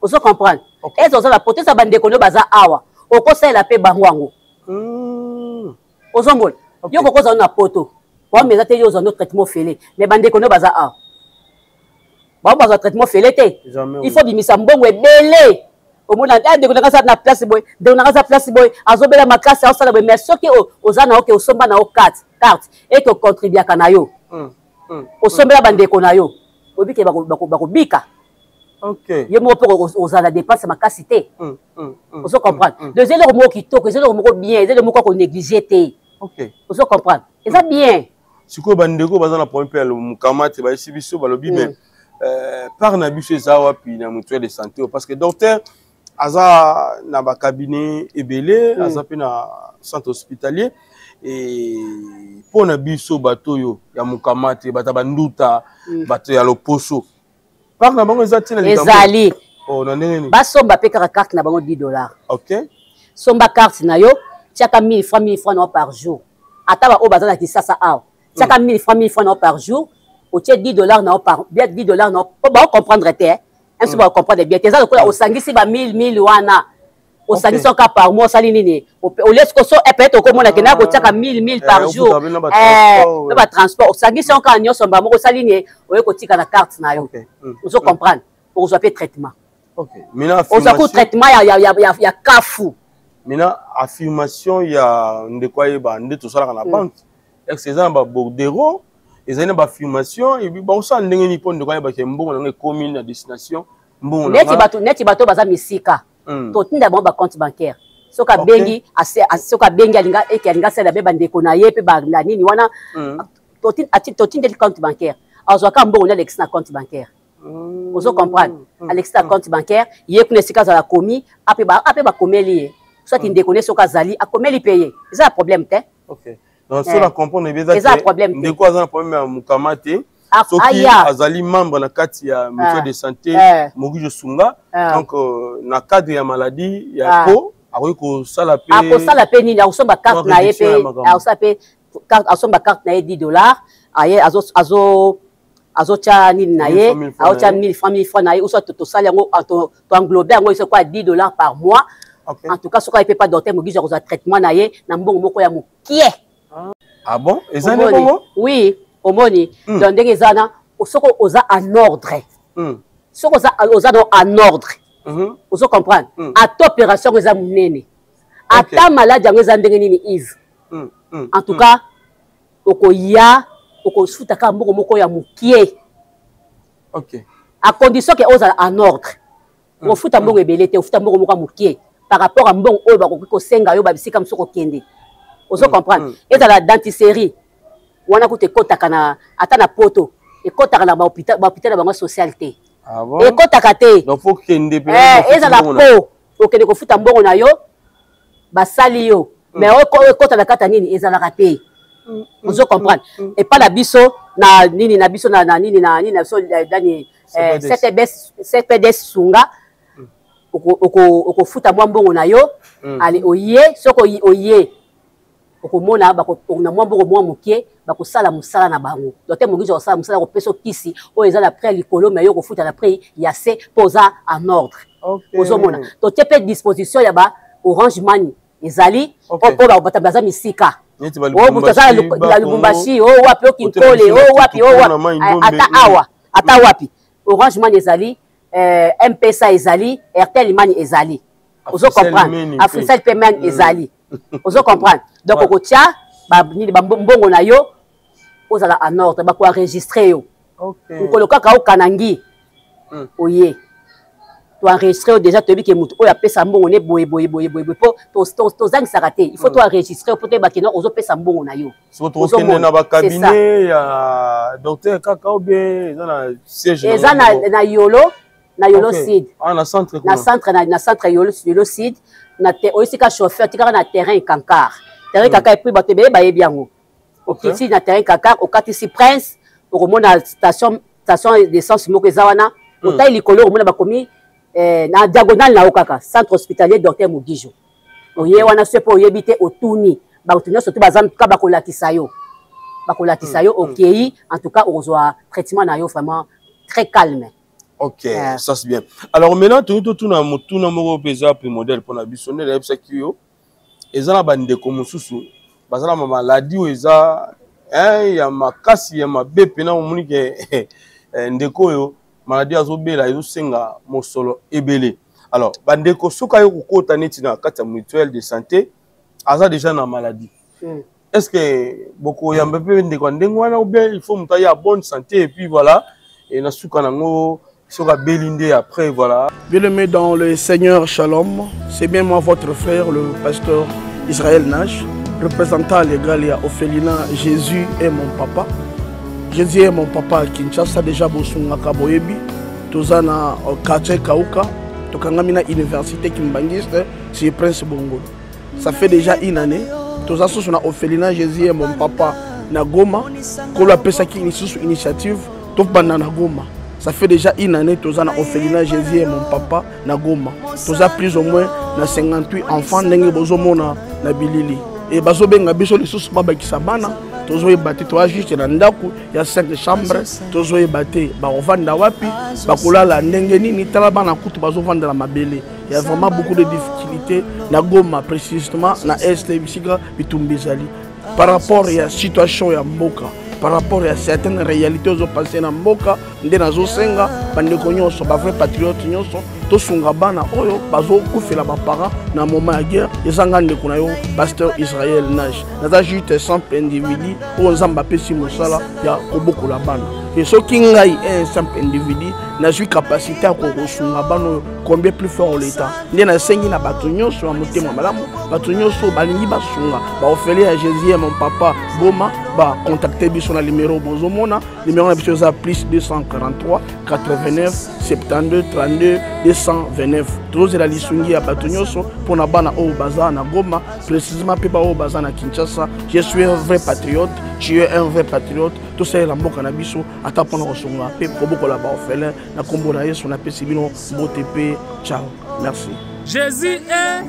Vous comprendre. Ils ont la poto sa bande kono baza awa. Okosa la pe bangwango. Ozombol. Yo kokoza na poto. Wa meza te yo zo no traitement félé. Mais bande kono baza awa. Ba baza traitement félé te. Il faut bimisa mbongo ebele. Au moins na place boy de na place boy azobela makasi asala boy mais soki ozana oke osomba na o carte et que contribuer kana yo osombela bandeko na yo obike bakobika. OK. Yo mo po ozala dépense makasi te. Vous comprendre. Deuxième le mot qui toque, c'est le mot bien, c'est le mot qu'on néglige te. OK. Vous comprendre. Et ça bien. Siko bandeko bazana point pe le mukamate ba isibiso balobi mais par na biso zawa puis na mutuelle de santé parce que docteur aza na ba cabinet ebele aza pe na centre hospitalier et pour na biso bato yo ya mukamate bata banduta bato ya loposo par na bango ezati na ezali na nene ba somba pe carte na bango $10. OK. Somba carte na yo tiaka 1000 francs par jour ataba o bazana kisasa aw tiaka 1000 francs par jour au tiers $10 na par bien $10 na ba comprendre te. Est-ce que vous comprenez bien? C'est ça que au sangisi ba 1000 wana. Au sangisi ka par mois sali nini. Au laisse que so et peut-être au comment na kena ko tiaka 1000 par jour. Ba transport. Au sangisi ka nyoso ba mo sali ni o ko tika na carte na yo. Vous comprendre? Pour vous appeler traitement. OK. Mina affirmation. Au traitement ya kafu. Mina affirmation ya ndekwaye ba ndeto sala na banque. Est-ce que ça ba bordero? Ils ont une affirmation et puis bon ça ndenge ni pon de quoi ba kembo na commune à destination mbongo neti bato baza misika to tinda bon ba compte bancaire soka bengi soka bengi alinga ekelinga sala be bandeko na ye pe ba nini wana to tinda compte bancaire azwa ka mbongo na l'ex na compte bancaire vous comprendre Alex na compte bancaire ye kuna sika za la commis ape ba komeli soit ndeko ne soka zali a komeli payer c'est un problème te. OK. Donc, cela comprend bien ça. C'est un problème. De quoi ça problème à Mukamate? Soki azali membre na kati ya mutuelle de santé Mogijo Sunga. Donc na cadre ya maladie ya po akoki ko sala pe. Ako sala pe nini akosomba carte na ye pe akosala pe carte akosomba carte na ye $10. Aye azo cha nini na ye azo cha 1000 francs na ye ou soit to sala yango to englober yango c'est quoi $10 par mois. En tout cas soki il peut pas docteur Mogijo ko traitement na ye na mbongo moko ya mukie. Ah bon? Et ça n'est pas oui, au moni. Donc, des gens, soko oza en ordre. Soko oza en ordre. Vous comprenez? À toute opération, vous avez mené. À ta malade, vous avez mené Yves. En tout cas, okoya, okosuta ka mboko moko ya mukie. OK. À condition que oza en ordre. Vous futa mboko ebelete, vous futa mboko moko mukie. Par rapport à mboko oyo bakoko senga yo babisika msoko kende. Vous comprenez? Et dans la dentisterie, on a coûté kotaka na atana poto et kotaka na ba hôpital ba socialité. Ah bon? Et kotaka te. Donc faut que ndé et dans la peau, faut que ko futa mbongo na yo ba sali yo. Mais o kotaka kata nini ezala te. Vous comprenez? Et pas la biso na nini na biso na nini na so dani CPDS Sunga. Oko futa mbongo na yo, allez oye, soko oye. Okomona na mwambo mwa mukie bakosala musala na bango docteur Mogijo osala musala ko peso kisi o ezala après likolo mais yo ko futa na prix ya se posa en ordre. Ozomona to tepe disposition ya ba Orange Money ezali oyo babaza misika oyo Lubumbashi oyo wapi okinkole oyo wapi ata wapi Orange Money ezali M-Pesa ezali Airtel Money ezali ozo comprendre Africell Payment ezali ozo comprendre donc okotia mbongo na yo ozala en ordre bako enregistrer yo nkolo kaka okanangi oye to enregistrer déjà to bi ke mutu oyo apesa mbongo ne boye po to zangisaka te il faut to enregistrer po te bakena ozo pesa mbongo na yo so to kende na ba cabinet ya docteur kaka obe ezana siège ezana na yolo seed na centre yolo seed na te oyisika chauffeur tikaka na terrain kankar et puis bato be baye biango okiti na terrain kankar okatisi Prince okomona station d'essence moko ezawana otai likolo okomona bakomi na diagonale na okaka centre hospitalier docteur Mugijo oye wana sepo oyebite otuni bakutuni surtout bazam ka bakolakisa yo okei en tout cas ozwa traitement na yo vraiment très calme. Ok, ça c'est bien. Alors maintenant tout na mutuna moko pesa pe modèle pour na bisonner la ebsa kiyo ezala bande ko mususu bazala ma maladie o eza ya makasi ya mabepe na omuni ke ndeko yo maladie azobela ezosenga mosolo ebele. Alors bande ko soka yo kokota neti na kata mutuelle de santé aza déjà na maladie. Est-ce que beaucoup ya mbebe ndeko ndengwana ou bien il faut mutaya à bonne santé et puis voilà et na suka nango sera Bélindé après, voilà. Bien-aimé dans le Seigneur Shalom, c'est bien moi votre frère, le pasteur Israël Nash, représentant légal à Ophelina. Jésus est mon papa. Jésus est mon papa à Kinshasa, déjà Bosunga Kaboyebi, Tozana Kache Kauka, Tokangamina Université Kimbangiste, c'est Prince Bongo. Ça fait déjà une année. Toza Sosuna Ophelina, Jésus est mon papa, Nagoma, Kolo Pesaki Initiative, Topana Nagoma. Ça fait déjà une année que nous Ophelina Jésus et mon papa na Goma. Nous avons plus ou moins 58 enfants na Bilili. Et bazo benga biso les sous baba kisabana. Tozo ebate to juste na ndaku ya 5 chambres. Tozo ebate ba ovanda wapi ba kolala ndenge nini tala bana kutu bazo vanda la mabele. Il y a vraiment beaucoup de difficultés na Goma précisément na Est bisika bitumbezali. Par rapport à la situation ya mboka. Par rapport à certaines réalités aux passées dans Mboka, ndé nazo senga bande ko nyonso ba vrai patriote nyonso to sunga bana oyo bazo kufela ba parents na moment ya guerre ezanga ndeko na yo pasteur Israël Nash naza juste 100 individu o nzamba pesi mosala ya kobokola bana et ce qui ngai un simple individu na suis capacité à kosunga bana combien plus fort l'état ndé na sengi na bato nyonso ya motema malamu bato nyonso balingi basunga ba ofele à Jésus mon papa Goma ba contacter biso na numéro bozomona numéro na biso za plus 243 89 72 32 229 tous la lisungi ya bato nyonso pour na bana o baza na Goma précisément pe ba o baza na Kinshasa. Je suis un vrai patriote, tu es un vrai patriote, tout ça la mboka na biso ata pona kosunga pe koboko la ba ofele na kombo na Yesu na pesi bino botepe. Ciao, merci. Jésus est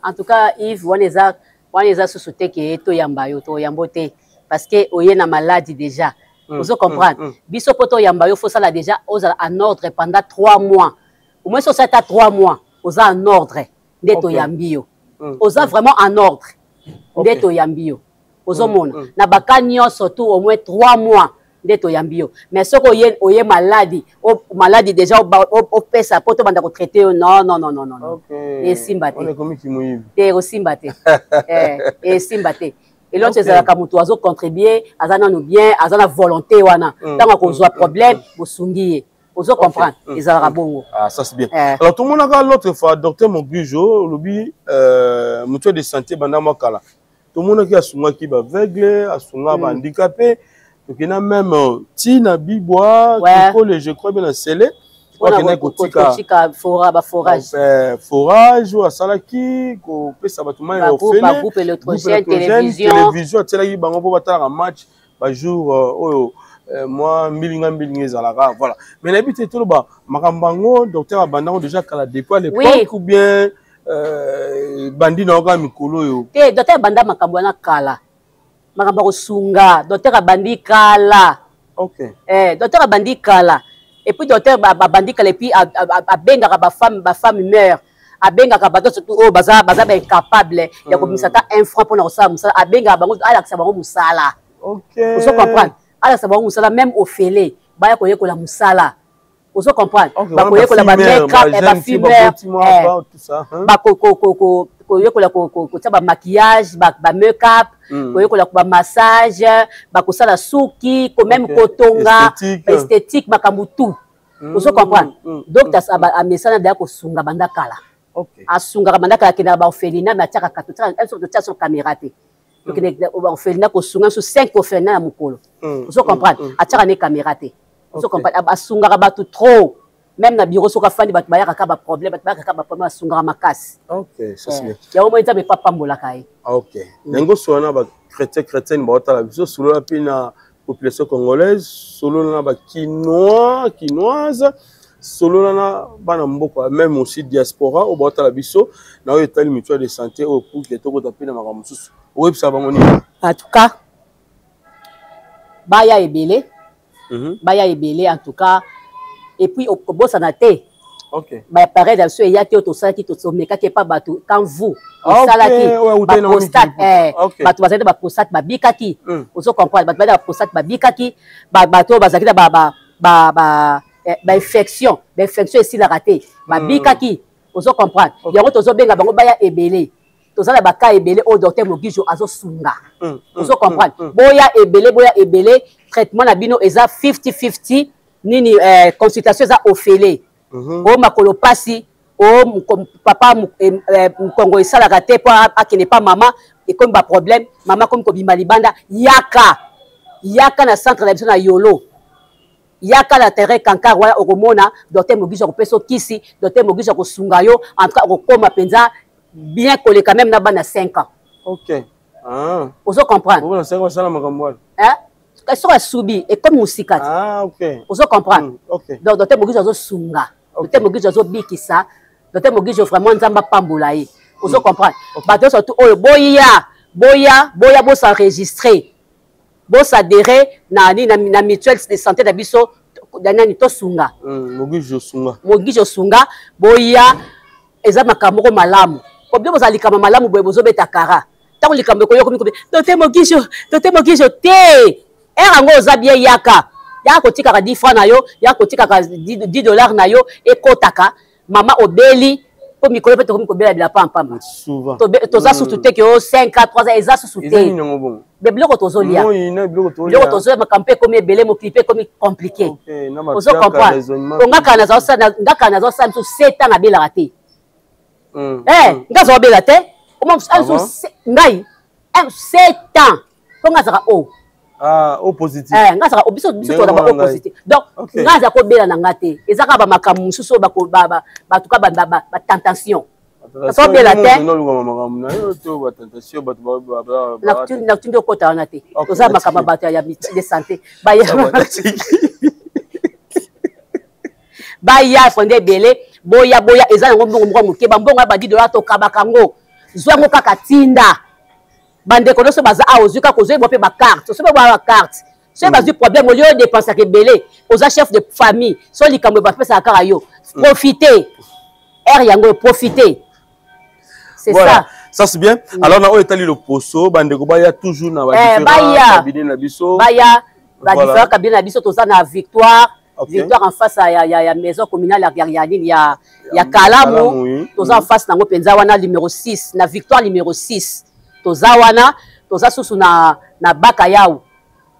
en tout cas Yves waneza sous-souté que to yamba yo to yambote parce que oye na maladie déjà. Vous comprenez? Biso poto yamba yo faut ça là déjà en ordre pendant 3 mois. Au moins ça à 3 mois, aux en ordre ndeto yambio. Aux vraiment en ordre ndeto yambio. Aux mona na bakanyo surtout au moins 3 mois ndeto yambio. Mais ce ko oye maladie déjà au pesa poto banda ko traiter non. Et simbate. On est comme qui moïve. Et simbate. Et simbate. Et l'autre c'est que mutu azo contribuer azana no bien azana volonté wana tant qu'on soit problème bosungiye ozo comprendre les arabongo. Ah ça c'est bien. Alors tout le monde a l'autre fois docteur Mogujo lobi mutuelle de santé banda makala tout le monde qui a sunga qui ba aveugle a sunga ba handicapé donc il y a même tina bibois je crois bien scellé forage ou asalaki ko pesa batuma ya ofele groupe électrogène télévision tselaki bango po batala match ba jour oyo moi milinga zalaka voilà mais na bité tout ba makambango docteur abandango déjà kala depuis à l'époque ou bien bandi na oka mikolo yo docteur banda makambo na kala makambo sunga docteur abandi kala docteur abandi kala et puis docteur babandika et puis abengaka ba femme meurt abengaka bato surtout o baza incapable ya ko misata un franc pour na osala musala abengaka bango ala kisa bango musala. OK. Vous comprenez? Ala kisa bango musala même au félé baya ko yekola musala. Vous comprenez? Ba ko yekola ba make-up et ba fumeur tout ça. Ba ko yekola ko taba maquillage ba make-up ko yekola ba massage ba ko sala suki ko même kotonga esthétique makambu tout. Vous comprenez? Donc a mesana da ko sunga banda kala. OK. A sunga banda kala kina ba orphelinat mais tiaka katota elle sur de tia sur caméra té. Donc orphelinat ko sunga sur 5 orphelinats na mukolo. Vous comprenez? A tiaka ne caméra té. Vous comprenez? A sunga ba tout trop. Même na bureau soka fandi bat bayaka ka ba problème bat bayaka ka ba problème sunga makasi. OK, ça c'est bien. Ya au moins ça me pas pambola kai. OK. Nengo sona ba chrétienne ba ta la biso solo la pina population congolaise, solo na ba quinoise, solo na bana mboko même aussi diaspora au ba ta la biso na état mutuelle de santé au pour que to ko tapina makamususu. Oui, ça va ngoni. En tout cas baya ebele. Baya ebele en tout cas. Et puis au boss en a té. OK. Bah pareil dans ce il y a tout ça qui tout mais quand pas bateau quand vous ça là qui prostate bateau bazali ba prostate ba bikaki vous comprenez bateau ba prostate ba bikaki bateau bazali ba infection ici la raté ba bikaki vous comprenez il y a autre benga bango baya ebele tozala ba ka ebele au docteur Mogijo azo sunga vous comprenez boya ebele traitement na bino eza 50-50 nini consultation za ofele o makolo pasi o papa mkongo esalaka te po akene pa mama ekomi ba problème mama komi kobima libanda yaka na centre de na yolo yaka na terrain kankar wala okomona docteur Mogijo kopeso kisi docteur Mogijo kosunga yo en tout cas okoma penza bien koleka même na bana 5 ans. OK. Vous comprenez? Vous savez quoi ça na makambo hein? Qu'est-ce qu'on a subi et comme musicat. OK. Vous comprenez? OK. Donc docteur Mogijo zo sunga. Docteur Mogijo zo bikisa. Docteur Mogijo vraiment nzamba pambola yi. Vous comprenez? Bato surtout oyo boya bo s'enregistrer. Bo s'adhérer na mutuelle de santé da biso dana ni to sunga. Mogijo sunga boya eza makamoko malamu. Ko bien boza likama malamu boye bozo beta kara. Tango likambe ko yokomi ko docteur Mogijo te. Erango zabie yaka tika ka 10 francs na yo yako tika ka $10 na yo ekotaka mama obeli po mikolo pe to komi ko bela bila pam souvent to za sutu te ke o 5 4 3 eza sutu te be bloko to zolia bloko to zolia makampe komi ebele mo clipé komi compliqué ozo comprendre ngaka na zo sa 7 ans na bela raté ngazo bela te o mo ngai 7 ans ko ngazaka o positif. Ngasa biso to ba positif. Donc ngaza ko bela na ngate. Ezaka ba makamu suso ba tuka ba tentation. So bela te. Na tundo ko ta na te. Toza makama bato ya de santé. Baya fondé belé, boya eza ngombo muke ba mbongo ba $10 to kabakango. Zwango kaka tinda. Bande konoso baza aozuka kozoe bope ba carte so ba carte so bazu problème au lieu de dépenser que belé aux chef de famille so likambo ba pesa kaka yo profiter yango profiter c'est voilà. Ça c'est bien. Alors na o etali le poso bande ko baya toujours na ba différents cabinet na biso baya ba différents cabinet na biso toza na victoire en face ya maison communale ya Kalamu toza en face nango penza wana numéro 6 na victoire numéro 6 toza wana toza susu na baka yao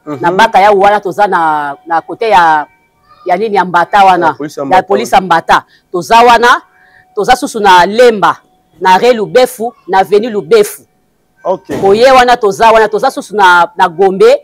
na baka yao wana toza na côté ya nini ya Mbata wana ya police Mbata toza wana toza susu na Lemba na Re Lubefu na Avenue Lubefu. OK. Koye wana toza susu na Gombe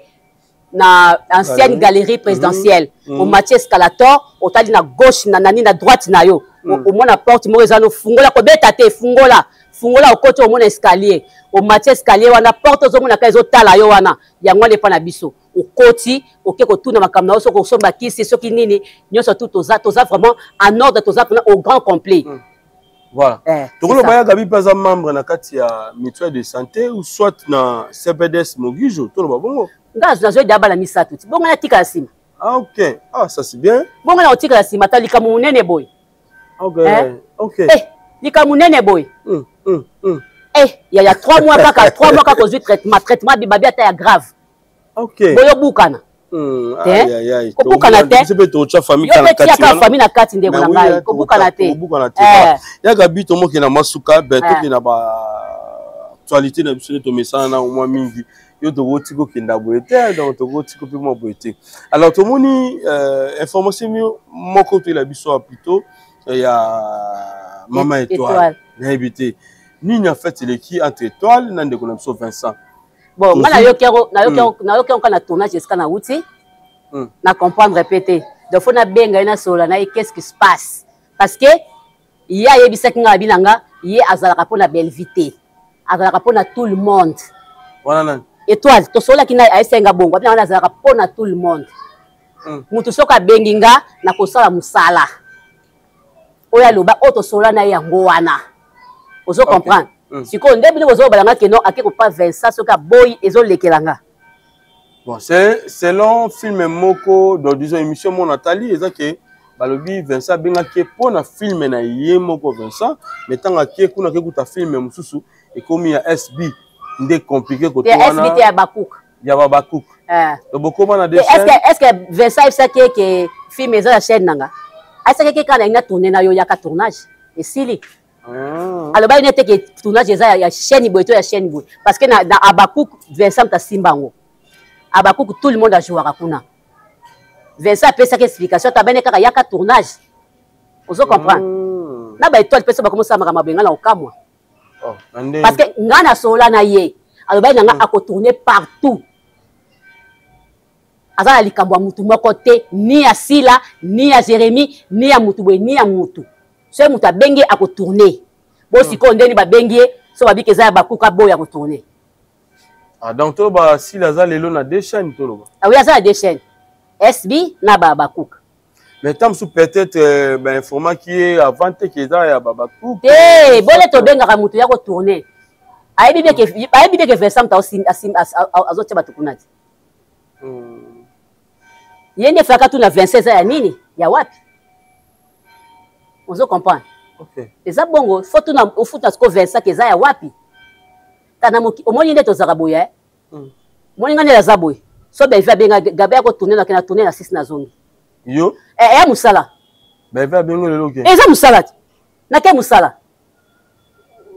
na ancienne galerie présidentielle au Mathieu Escalator otali na gauche na nani na droite na yo au mona porte mo ezano fungola ko beta te fungola au côté au mona escalier au Mathieu Escalier wana porte zo mona ka ezotala yo wana yango ne pa na biso au côté oke ko tuna makamna so ko somba kisi soki nini nyoso tout toza vraiment en ordre toza au grand complet. Voilà. Tokolo baya gabi pas membre na kati ya mutuelle de santé ou soit na CPDS Mogijo to lo bongo. Ngazo nazo daba la misato. Bongo na tika sima. Ah, ok. Ah, ça c'est bien. Bon, on a aussi que la simata, likamounene boy. Ok. Ok. Eh, likamounene boy. Eh, il y a 3 mois quand on a traitement de est grave. Ok. Boyo boukana. Aïe, aïe, aïe. Koboukana te. C'est peut-être autre famille qui a famille na kati ndeko na ngai. Koboukana te. Ya gabi to mo ki na masuka, ben to ki na ba actualité na biso to message na au moins mingi. Yo to roti ko kinda boete, donc to roti ko pe mo boete. Alors to moni information moko to la biso plutôt ya Maman Étoile. Na habité. Ni en fait le qui entre Étoile na ndeko na biso Vincent. Bon, moi, na yo tournage jusqu'à na outi. Na comprendre répéter. Donc faut na benga na sola na qu'est-ce qui se passe? Parce que il y a yebisa kinga bilanga, il y a azalaka pour la belle vité. Azalaka pour na tout le monde. Voilà. Étoile, to sola kina aisenga bongo, bien na azalaka pour na tout le monde. Mutu soka benginga na kosala musala. Oya loba auto sola na yango wana. Ozo comprendre? Si on début de balanga que non ake ko pas Vincent soka boy ezo lekelanga. Bon, c'est selon film moko dans disons émission mon Nathalie eza que balobi Vincent benga ke pona film na ye moko Vincent mais tanga ke kuna ke kuta film mususu et comme ya SB ndé compliqué ko to wana. SB ya Bakouk. Ya Bakouk. Donc beaucoup na des est-ce que Vincent il sait que film eza la chaîne nanga. Est-ce que quand il a tourné na yo ya ka tournage et sili. Alors bah il n'était que tournage ya chaîne boito ya chaîne boy parce que na Abakouk Vincent ta simbango Abakouk tout le monde a joué à kuna Vincent a fait sa explication ta bene kaka ya ka tournage ozo comprendre na ba étoile pesa ba commencer à mabenga na okamwa parce que ngana sola na ye alors bah nga a tourner partout azala likambo mutu moko te ni ya Sila ni ya Jérémie ni ya mutu boy ni ya mutu. Ce mutu a bengi a tourner. Bon si ko ndeni ba bengi so ba bikeza ya Bakuka boya ko tourner. Ah donc to ba si la za lelo na deux chaînes to lo. Ah oui, ça deux chaînes. SB na ba Bakuka. Mais tam sou peut-être ben information qui est avant que ça ya Bakuka. Eh, bolé to benga ka mutu ya ko tourner. Aibi ke Vincent ta aussi azote ba tukunati. Yende faka tu na 26 ya nini? Ya wapi? On se comprend. Ok. Et ça bongo, faut tout na au foot à ce que Vincent que ça ya wapi. Tana moki au moins to zaraboya. Moni ngane la zaboy. So be va benga gabe ko tourner na 6 na zongi. Yo. Ya musala. Be va bengo le loke. Eza musala. Na ke musala.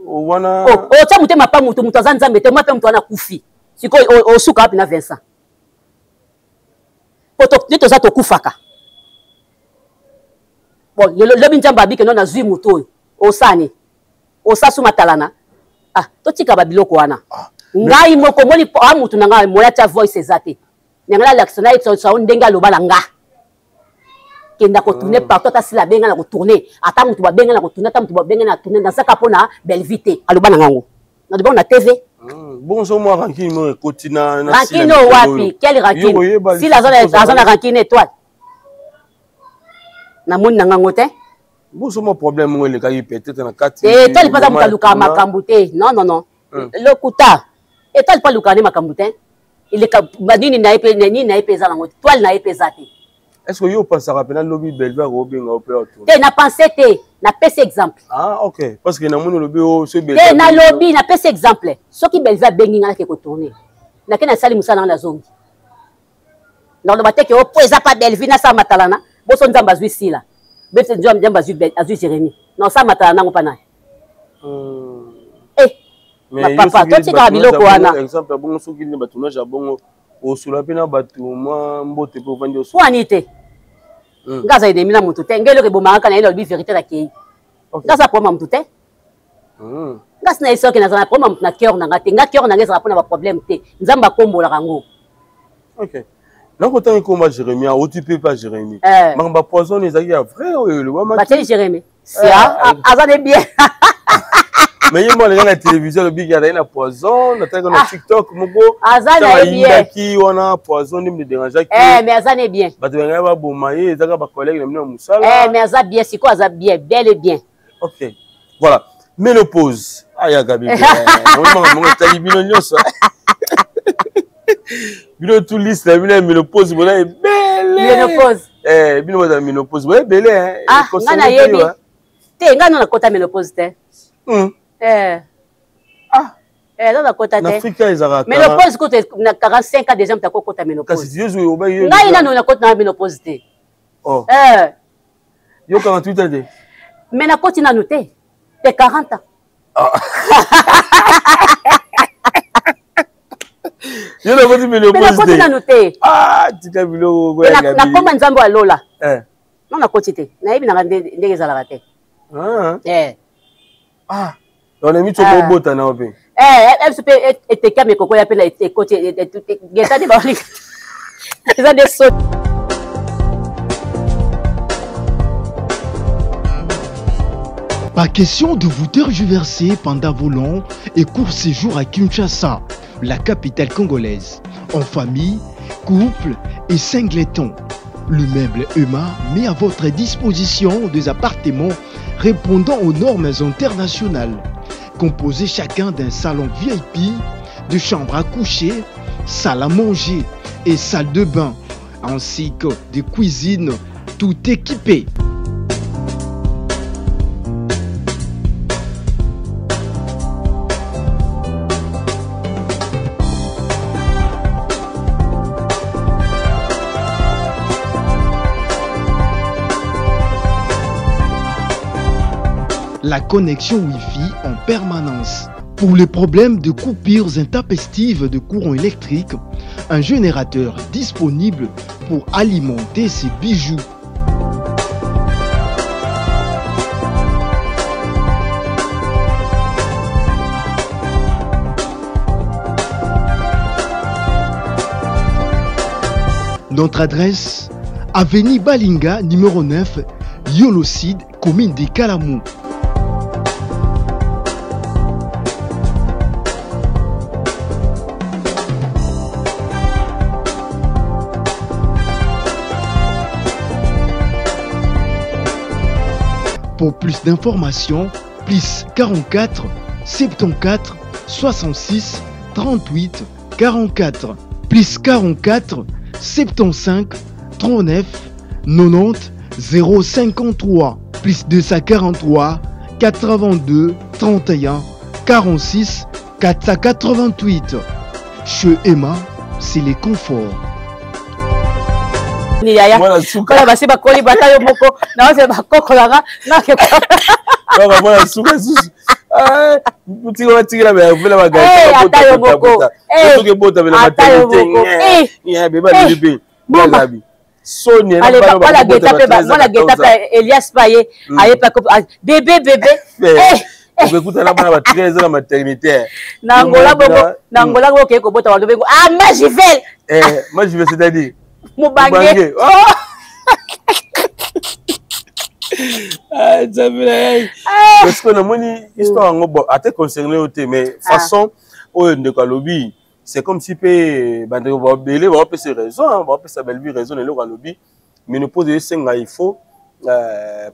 O wana o cha mutema pa mutu azanza mete mwa pe mutu ana kufi. Siko o suka hapi na Vincent. Poto nito za to kufaka. Bon, le binjamba bi que non azui muto o sani. O sasu matalana. Ah, to tika babiloko wana. Ngai moko moni amutu na ngai moya cha voice ezate. Ngala l'action na so ndenga lobala nga. Kenda ko tourner partout ta sila benga na ko tourner. Ata mutu ba benga na ko tourner, ata mutu ba benga na tourner dans sa kapona belle vite. Alobana ngango. Na de na TV. Bonjour moi rankine mo kotina na rankine wapi? Quel rankine? Si la zone rankine étoile. Na moni na ngango te. Bonjour mon problème mo le kai peut-être na kati. Eh, toi pas za luka makambu te. Non non non. Le kuta. Et toi pas luka ni makambu te. Il est nini na ipe za nango. Toile na ipe za te. Est-ce que yo pense à rappeler lobby belva robin au peur tout? Te na pensé te, na pese exemple. Ah OK, parce que na mon lobby o ce belva. Te na lobby na pese exemple. Ce qui belva bengi ngala ke ko tourner. Na ke na sali musala na zongi. Dans le baté que o poeza pas belvi na sa matalana. Bo so nzamba zwi sila. Be se nzamba zwi Jérémie. Non sa matalana ngo pana. Eh. Mais papa, toi tu ka biloko wana. Exemple bon so ki ni batunage bongo. O sula pena batu mbote po vandi o so anite ngaza ide mina mutu te ngelo ke bomaka na ile bi vérité la kei ngaza problème mutu te ngas na iso ke na zana problème na cœur na ngate nga cœur na ngeza pona ba problème te nzamba kombola kango. OK na ko tan ko ma Jérémie o tu peux pas Jérémie mamba poison les aïe vrai o le wa ma ba Jérémie c'est azane bien. Mais il y a la télévision, le big y'a poison, na TikTok, mogo. Azana bien. Qui on a poison, ni me dérange. Mais azana bien. Bah tu vas voir bomaye, ça va pas collègue, le nom musala. Mais azana bien, c'est quoi azana bien, bel et bien. OK. Voilà. Ménopause. Ah ya Gabi. On m'a tali binonyo ça. Bino tout liste la bino ménopause bona belle. Ménopause. Bino bona ménopause bona belle hein. Ah, ngana yebi. Te ngana na kota ménopause te. Dans la côte en Afrique, ils ont ménopause, quand tu as 45 ans déjà, tu as côté ménopause. Kasi Dieu ou bayo. Ngai na na côté na ménopause te. Oh. Yo 48 ans. Mais na côté na nous te. T'es 40 ans. Yo na côté ménopause. Mais na côté na nous te. Ah, tika bilo boya gabi. Na koma nzambo alola. Non na côté te. Na yebi na ndenge za la te. Ah. On a mis ton bota na ope. FCP était calme quand il appelle les côtés geta de bali. Ils ont des sauts. Pas question de vous tergiverser pendant vos longs et courts séjours à Kinshasa, la capitale congolaise. En famille, couple et singleton. Le meuble EMA met à votre disposition des appartements répondant aux normes internationales. Composés chacun d'un salon VIP, de chambre à coucher, salle à manger et salle de bain, ainsi que de cuisine, tout équipé. La connexion Wi-Fi en permanence. Pour les problèmes de coupures intempestives de courant électrique, un générateur disponible pour alimenter ces bijoux. Notre adresse, avenue Balinga, numéro 9, Yolocide, commune de Kalamou. Pour plus d'informations, plus 44 74 66 38 44, plus 44 75 39 90 053, plus 243 82 31 46 488. Chez Emma, c'est les conforts. Voilà, basi bakoli batayo moko na ose bakokolanga na ke kwa voilà suka susu mutiko batikira ba vela bagaya atayo moko ke bota vela maternité beba libe bazabi Sonia na balo ba la geta pe Elias Paye ayepa ko bébé okuta na bana batikira za maternité na ngola bongo ke ko bota wa bengo Majivel Majivel c'est-à-dire Mubange. Parce que la histoire a été concernée au thème, mais façon de lobby, c'est comme si on va belé, on va passer raison, on va passer belle vie raison et le lobby, mais nous poser cinq il faut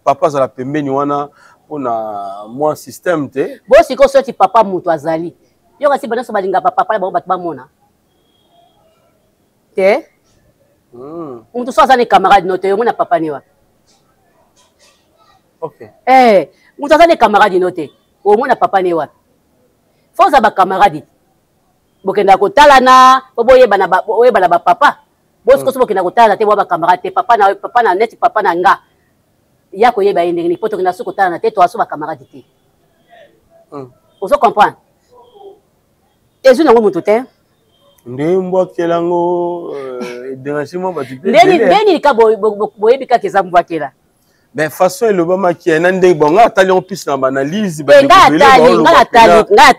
papa za la pembe ni wana on a moins système te. Bon si ko sorti papa mutu azali. Yo kasi bana so balinga papa ba ba mona. Te on tout ça ça les camarades note on a papa niwa. OK. On tout ça les camarades note au moins na papa niwa. Faut ça ba camarade. Bokenda ko talana boye bana ba papa. Bosko so bokenda ko talana te ba camarade papa na net papa na nga. Yako yeba inde ni poto na suko talana te to aso ba camarade te. On se comprend. Et je n'ai pas te. Ndembo kelango dérangement batité. Ndeni ka boyebi ka keza mbwakela. Ben façon le bama ki nande bon nga tali on piste na analyse ba nga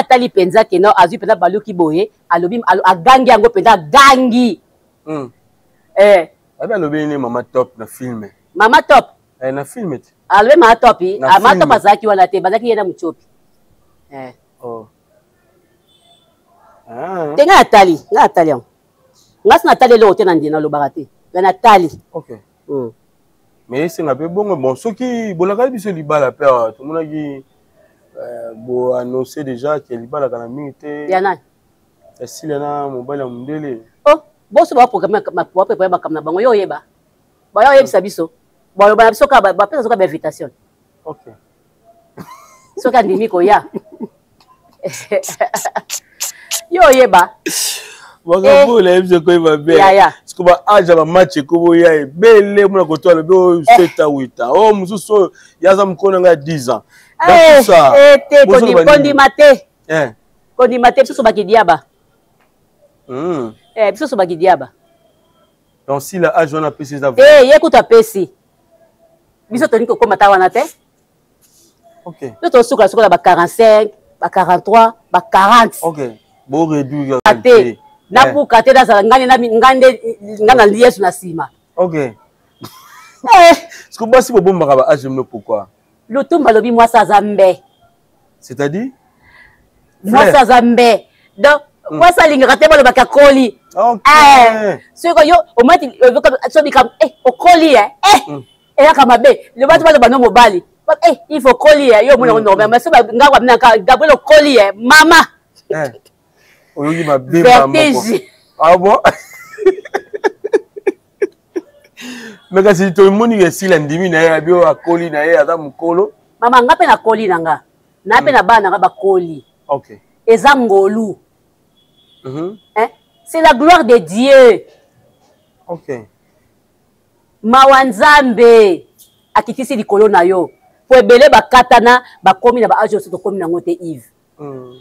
tali penza ke no azu penza baluki boye alobi agangi yango penza gangi. Abi alobi ni mama top na film. Mama top. Na film te. Alobi mama top mama top azaki wala te bazaki yena muchopi. Oh. Te nga atali yango. Nga sina atali lo tena ndina lo barate. Na atali. OK. Mais c'est un peu bon ceux qui bolaka biso libala père tout le monde qui bo annoncer déjà que libala kana minute. Yana. Si là, mobile à Mundele. Oh, bon, c'est pas programme ma préparer ma caméra. Bon, yo yeba. Bon, yo yeba sabiso. Bon, ba biso ka ba pesa soka invitation. OK. Soka ndimi ko ya. Yo yeba. Waka bola ebze ko iba be. Parce que ba aja ba match ko bo ya bele muna ko to le be 7 à 8 ans. Oh, mususo yaza mkona nga 10 ans. Kondi mate. Kondi mate biso ba kidiaba. Biso ba kidiaba. Donc si la âge on a PC ça. Écoute à PC. Biso toni ko komata wana te. OK. Biso suka suka ba 45, ba 43, ba 40. OK. Bo réduire. Na puka te da ngana liyesu na sima. OK. Est-ce que moi si bo bomba ba âge me pourquoi? Lutumba lobi mwasa zambe. C'est-à-dire? Mwasa zambe. Donc mwasa lingaka te balo bakakoli. OK. Siko yo au moins so bikam okoli et là comme be le batu balo bano mobali. Il faut coller yo mona normal mais so ngakwa mnaka Gabriel coller mama. Oyogi ma be mama. Ah bon? Mais quand si tout le monde est si l'endimi na ya bio akoli na ya ata mukolo. Mama ngape na koli nanga. Na pe na bana nga ba koli. OK. Eza ngolu. C'est la gloire de Dieu. OK. Mawanzambe akitisi likolo na yo. Po ebele bakatana bakomi na ba age so to komi na ngote Yves.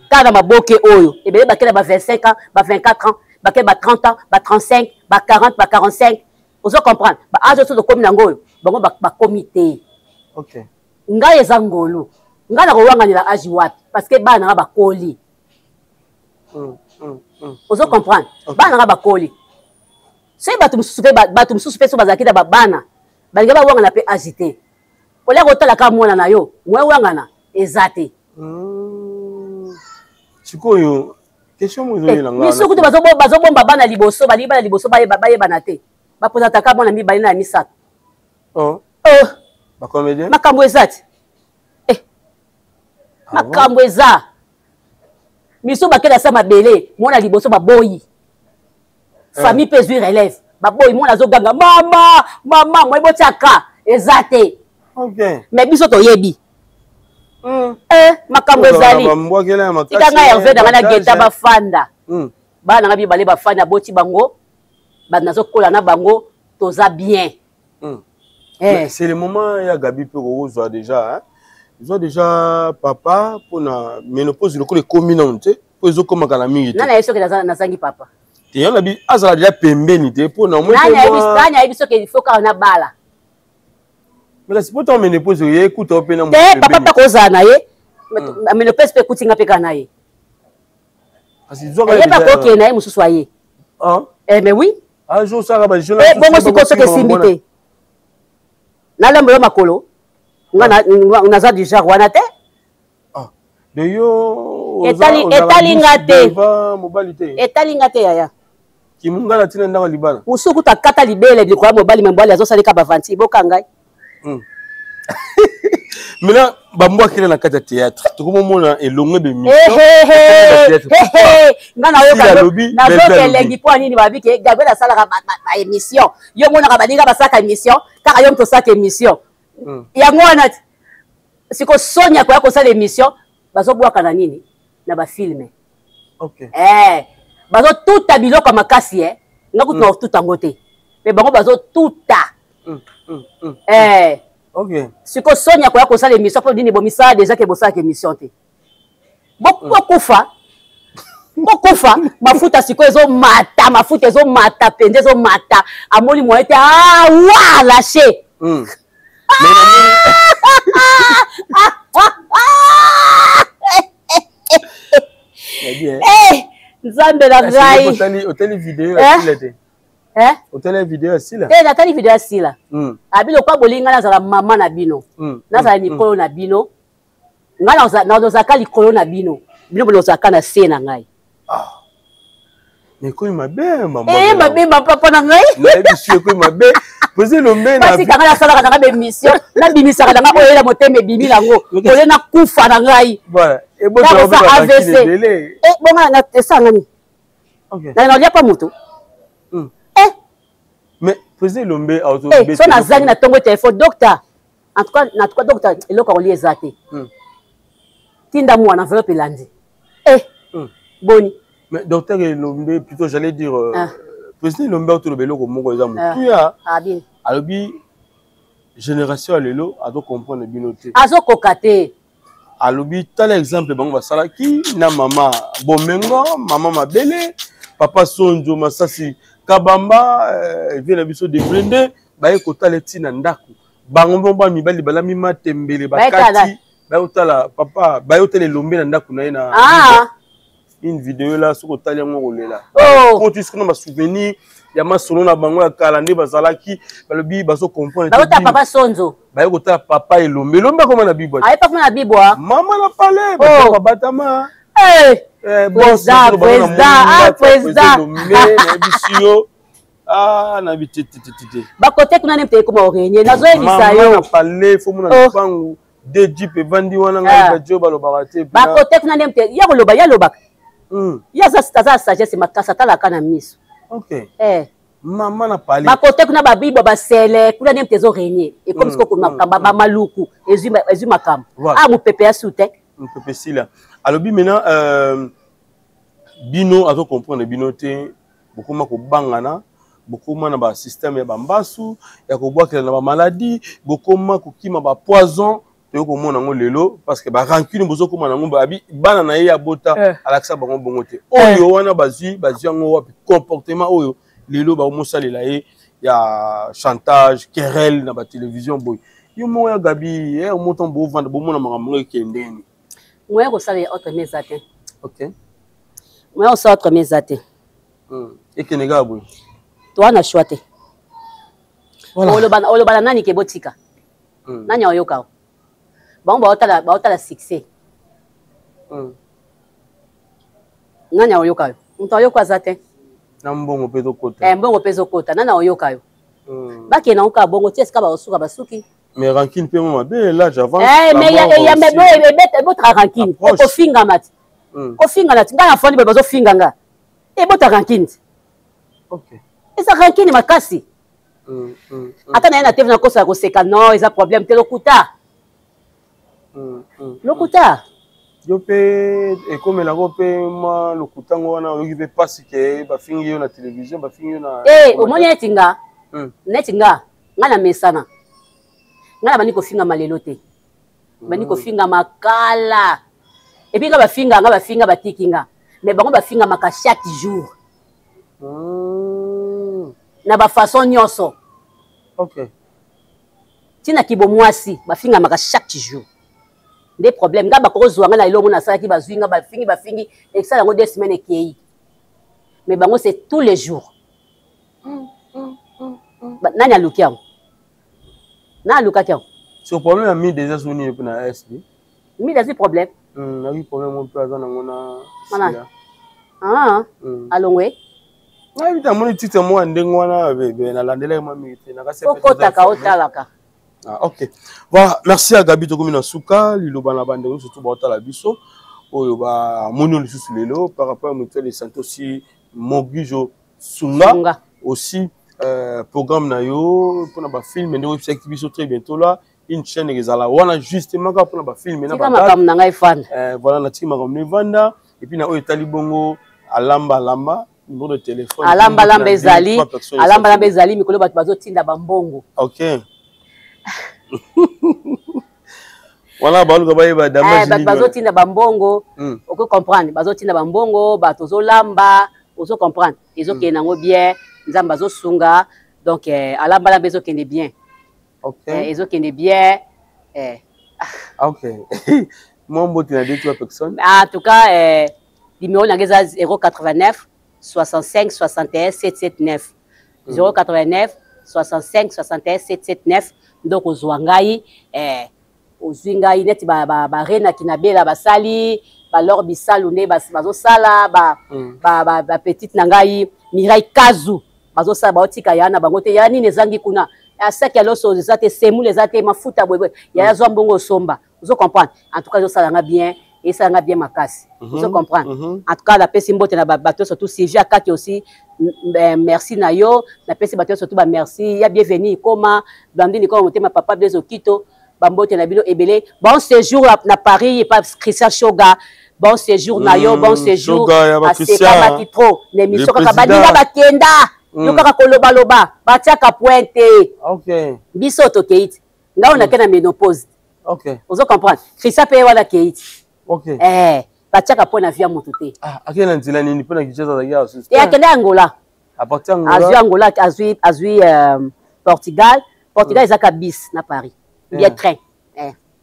Kana maboke oyo. Ebele bakela ba 25 ans, ba 24 ans, bakela ba 30 ans, ba 35, ba 40, ba 45. Vous comprendre? Ba age so to komi na ngoyo. Bango ba comité. OK. Nga eza ngolu. Nga na kowanga ni la age wapi parce que bana nga bakoli. Vous comprendre? Bana nga bakoli. C'est batu mususu pe so bazaki da babana. Balinga ba wanga na pe agité. Olia kotala ka mwana na yo, mwe wanga na ezate. Sikoyo, question mo zo yelanga. Miso kutu bazobomba bana liboso, bali bana liboso bayeba te. Ba poza taka mwana mi bali na misatu. Oh. Ba comédien? Makambo ezate. Makambo eza. Miso bakela sa mabele, mwana liboso baboyi. Famille peut jouer relève. Baboy mon azo ganga mama moi botiaka ezate. OK. Mais biso to yebi. Makambo ezali. Tikanga Hervé dans la geta ba fanda. Bana ngabi bale ba fanda boti bango. Bana zo kola na bango toza bien. C'est le moment ya Gabi peut rejoindre déjà hein. Ils ont déjà papa pour la ménopause le coup de communauté pour ils ont comme kana mingi. Nana yeso ke na zangi papa. Il y en a qui ont déjà pembé pour nous. Nani a dit qu'il faut qu'on a bala. Mais c'est pour toi ménopause écoute au pénal. Papa pas cause na ye. Ménopause peut écouter nga peka na ye. Parce qu'ils ont pas coqué na ye mususu aye. Mais oui. Un jour ça va je la. Bon c'est quoi ce que simbité. Na lembo makolo. Nga za déjà wana te. De yo etalingate yaya kimungala tina ndanga libala musuku takata libele bikwa mobali membali azosalika bavanti boka ngai Maintenant bambwa kile na kata théâtre tukomona elongwe be mi ngana yo na zoke lengi po nini babike Gabriel asalaka ba émission yo mona ka baninga basaka émission kaka yo mto saka émission yango wana siko sonya kwa kosala émission bazobwaka na nini na ba filme. OK. Bazo tuta biloko makasi ngakutu na tuta ngote. Mais bango bazo tuta. OK. Siko sonya kwa kosala émission pour dini bomisa déjà ke bosaka émission te. Bokufa mafuta siko ezo mata pende ezo mata amoni mo ete wa lâché. Nzambe la ngai hôtel vidéo asile hôtel vidéo asile na tali vidéo asila abilo kwa bolinga na zala mama na bino na zala nikolo na bino ngana na zaka likolo na bino bino zaka na se na ngai mais ko mabe mama mabe papa na ngai na biso ko mabe poser le main na parce que ngana sala na ba émission na bimisaka na ngabo yela moteme bibi lango ole na kufa na ngai voilà et bon AVC bonga na tesanga ni na lia pas moto mais président Lombe auto so na zangi na tongo téléphone docteur en tout cas docteur eloko ko lié zaté tinda moi na enveloppe landi boni mais docteur Lombe plutôt j'allais dire président Lombe auto le beloko moko eza mutu ya bien alobi génération lelo ado comprendre binoté azo kokate alobi tel exemple bango basala ki na mama bomengo mama mabele papa sonjo masasi kabamba vient na biso de blende baye kotala tina ndako bango bomba mibali balami matembele bakati baye kotala papa baye kotala Lombe na ndako na ye na une vidéo là soko tali yango kolela ko tu sikona ba souvenir ya masolo na bango ya kala nde bazalaki balobi baso comprendre ba kotala papa sonzo baye kotala papa Lombe koma na bibwa aye pas na bibwa mama na pale ba batama président na bitete ba côté kuna nemte ko mo renye nazo ebisa yo na pale fo mona pangu de jeep evandi wana ngai ba joba lo barate ba côté kuna nemte ya koloba ya loba ya za sagesse makasa tala kana miso mama na pale ba côté kuna ba bibo ba sele kuna nemte zo renye et comme ce ko makamba ba maluku ezu makamba mu pepe ya soute mu pepe sila alobi maintenant bino azo comprendre binoté bokoma ko bangana bokoma na ba système ya bambasu ya ko boakela na ba maladie bokoma ko kima ba poison to ko mona ngo lelo parce que ba rancune bozo koma na ngo ba bana na ye ya bota alaksa bango bongote oyo wana bazui ngo wapi comportement oyo lelo ba mosalela ye ya chantage querelle na ba télévision boy yo mo ya gabi e mo ton bo vendre bo mona makambo ekendeni moi ko sala autre mesate OK moi on sort autre mesate et que nega boy toi na choité olobana nani ke botika nani oyoka ba otala succès nani oyoka mto oyoka zate na mbongo pezo kota mbongo pezo kota nani oyoka yo baki na uka bongo tieska ba osuka basuki mais rancune pe mama be là j'avance mais ya me botra rancune ko finga mati ko finga na tinga na foni bazo finga nga botra rancune OK esa rancune makasi ata na TV na kosa ko seka non esa problème te lokuta yo pe e comme la rope ma lokuta ngona yo ki pe pasi ke ba fingi yo na télévision ba fingi yo na omoni netinga ngana mesana ngana bani ko finga malelo te bani ko finga makala et puis nga ba finga batikinga mais bango ba finga maka chaque jour na ba façon nyonso OK tina kibo mwasi ba finga maka chaque jour des problèmes nga ba ko zwanga na ilongo na sala ki ba zwinga ba fingi et ça yango 2 semaines ekei mais bango c'est tous les jours nani alukia na aluka kia ce problème a mis déjà soni pour na SD mi des problème na eu problème on peut azana ngona alongwe na vita moni titre mo ndengo wana be na landela mami te na ka se okotaka otalaka OK voilà merci à Gabi to komina suka liloba na bande surtout ba otala biso oyo ba moni lisusu lelo par rapport à mutuelle de santé aussi Moguijo Sunga aussi programme na yo pour na ba film ndeko website biso très bientôt là une chaîne ezala wana justement pour na ba film na ba makam na ngai fan voilà na tima comme Nevanda et puis na oyo talibongo alamba numéro de téléphone alamba ezali mikolo bato bazotinda bambongo OK voilà baluka bayeba damage bazotinda bambongo oko comprendre bazotinda bambongo bato zolamba ozo comprendre ezokende nango bien nzamba bazosunga donc alamba ezokende bien OK ezokende bien OK moi mbote na 2-3 personnes en tout cas numéro na ngeza 089 65 61 779 089 65 61 779 donc ozwangai ozwingai neti ba rena kinabela basali ba lor bisalu ne bazosala ba petite nangai Mirai Kazu bazosala baotika yana bango te yani nezangi kuna asaki aloso zate semu les ate mafuta bwebwe ya zwa mbongo somba ozo comprendre en tout cas zo sala nga bien et ça nga bien makasi. Vous comprenez? En tout cas la pesi mbote na bateau surtout Sylvia Kaki aussi merci na yo, na pesi bateau surtout ba merci, ya bienvenue koma Blandine ko ma papa Blaise Okito, bambote na bino ebele. Bon séjour na Paris et pas Christian Shoga. Bon séjour na yo, bon séjour à Seka Matipro, l'émission kaka badinga bakenda. Yo kaka koloba loba, batiaka pointe. OK. Biso to Keiti. Là on a qu'à ménopause. OK. Vous comprenez? Christian paye wala Keiti. OK. Batiaka point na via motuté. Ah, akena nzila nini pona kicheza za ya aussi. Et akenda Angola. À partir Angola. Azui Portugal. Portugal ezaka bis na Paris. Bien train.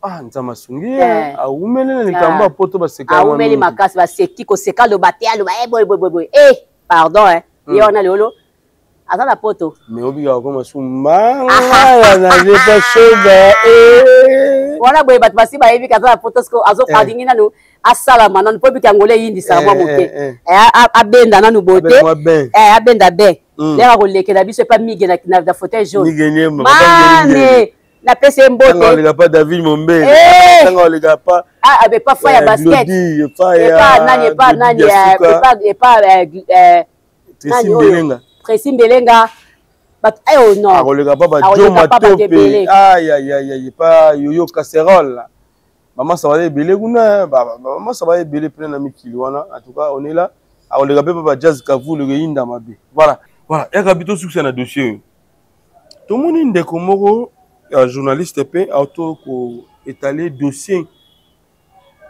Ah, nzama sungi. Ah, umele ni kamba poto baseka. Ah, umele makasi baseki ko seka lo batea lo boy. Pardon Yo na lolo. Attends la poto. Mais obiga comme sumba. Ah, na je pas soba. Voilà boy bat basi ba ebi kaza la poto sko azo kadingi nanu asala manano po biki angole yindi sa mwa moke. Abenda nanu bote. Abenda be. Lera ko lekela biso pas mige na fauteuil jaune. Mige mane. Na pese mbote. On les pas David Mombe. On les pas. Ah, avec pas fire basket. Et pas nani et pas Tracy Belenga. But oh non. Ah, on les pas Joe Matope. Aïe pas Yoyo Casserole. Maman ça va aller belé kuna. Maman ça va aller belé plein d'amis qui wana. En tout cas, on est là. On les pas Jazz Kavu le Yinda Mabe. Voilà. Il y a capito succès dans dossier. Tout le monde est de Komoro. Journaliste pe auto ko étaler dossier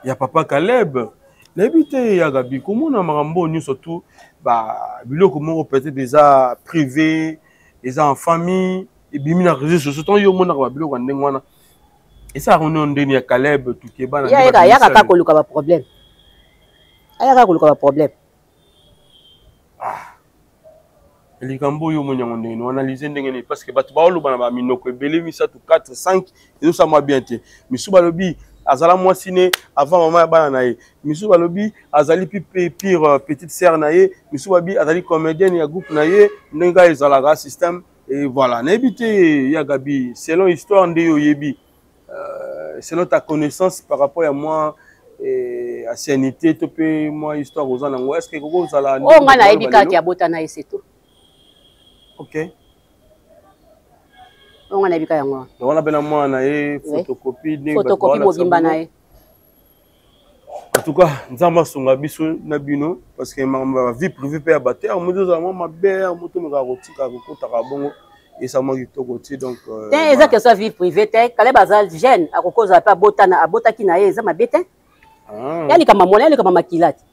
ya papa Caleb n'habité ya Gabi comment na marambo ni surtout ba biloko moko peut-être déjà privé déjà en famille et bimi na réseaux sociaux yo mona ba biloko ndengwana et ça on ndeni ya Caleb tout ke bana ya ka koluka ba problème aya koluka ba problème les cambo yo monyango ndenge on analyser ndenge parce que batu ba oloba na ba minoko ebele misa tout 4 5 et ça moi bien te misu balobi azala moi ciné avant maman bana nae misu balobi azali pire petite sœur nae misu babi azali comédienne ya groupe nae ndenge ezala système et voilà n'habité ya Gabi selon histoire nde yo yebi selon ta connaissance par rapport à moi et ancienneté to pe moi histoire aux en est-ce que koko zala oh ngana ebika ki abota nae c'est tout. OK. On a vu quand même. On a bien moi na photocopie mobimba na en tout cas, nzamba songa biso na bino parce que ma vie privée peut abattre. On me dit ma mère moto me rarotika ko ta bongo et ça moi to côté donc eza que ça vie privée te kale bazal jeune akokoza pa botana abotaki na eza mabete. Yali kama mona yali kama makilati.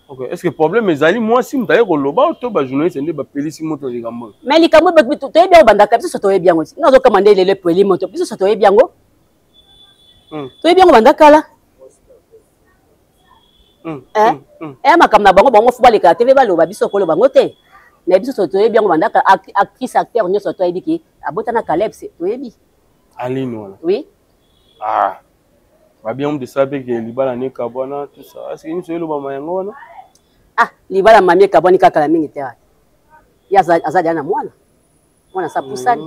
OK. Est-ce que le problème est ali moi si mtaye ko loba to ba journaliste ndé ba pelisi moto les gambo. Mais les kambo to bien banda kapisa so to bien aussi. Ngazo commander les peli moto biso so to bien go. To bien banda kala. Makamna bango football ka TV ba loba biso ko loba ngote. Mais biso so to bien banda ka actrice acteur nyo so to ebiki abotana Caleb c'est to ebi. Ali no. Oui. Ah. Va bien de savoir que libala ne kabona tout ça. Est-ce que nous sommes le mayango wana? Ah, libala mamie kaboni kaka la mingi terre. Ya azali na mwana. Mwana sa poussani.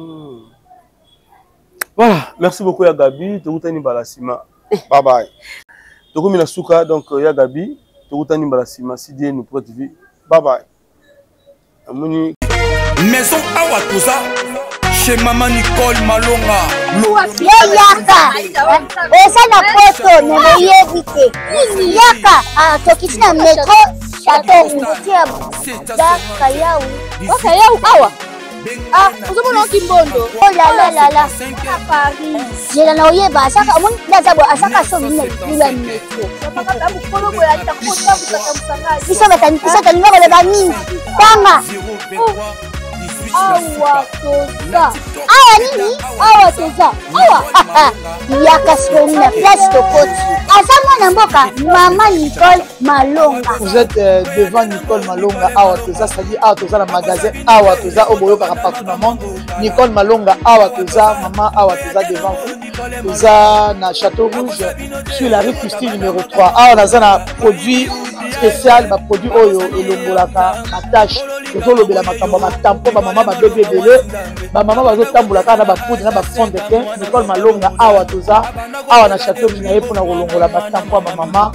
Voilà, merci beaucoup ya Gabi, tokutani balasima. Bye bye. Tokomi na suka donc ya Gabi, tokutani balasima si Dieu nous prête vie. Bye bye. Amoni Maison awa tout ça. Chez Maman Nicole Malonga. Yaka. Esa na poto ne yebite. Yaka. Tokiti na metro Château Moutia. Daka yau. Oka yau awa. Ah, uzomona kimbondo. Oh la la. À Paris. Jela na oyeba saka mun ndazabo asaka so mine bila metro. Papa mukolo boya takota mutakamsanga. Bisa tani ngole bani. Tanga. Awa toza. Awa nini? Awa toza. Awa. Yaka sona place de côte. Azama na mboka Maman Nicole Malonga. Vous êtes devant Nicole Malonga. Awa toza, c'est-à-dire awa toza le magasin. Awa toza au boyo partout dans le monde. Nicole Malonga. Awa toza, maman awa toza devant vous. Toza na Château Rouge sur la rue Custine numéro 3. Awa naza na produit spécial, ma produit oyo elongolaka attache tozolobela makambo batampo bamama babebe ebele bamama bazotambola kaka na bapoudre na bafond de teint. Nicole Malonga awa toza awa na château na ye mpona kolongola batampo ya bamama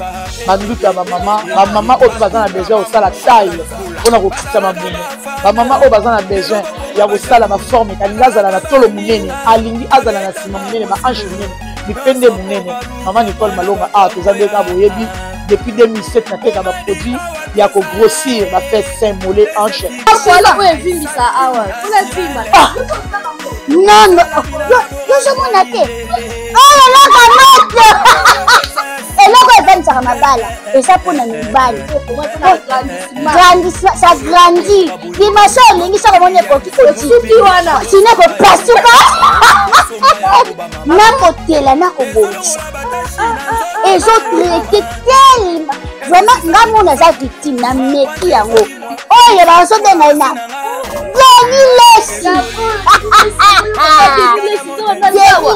banduki ya bamama oyo baza na besoin kosala taille mpona kokitisa mabumu, bamama oyo baza na besoin ya kosala baforme kalingi azala na tolo monene alingi azala na nsima monene baanche monene mipende monene. Mama Nicole Malonga awa toza ndeka boyebi depuis 2007 nateka baproduit ya kogrossir bafe sein mollet hanche. Non, yozomona te oyo loka eloko evanisaka mabala eza mpona mibali sa grandi limaso olingi soko moni ekoki kosuki wana sino ekopasuka nakotela nakobongisa ezotraite telema vraiment nga mona aza victime na meki yango oyo bazobenga na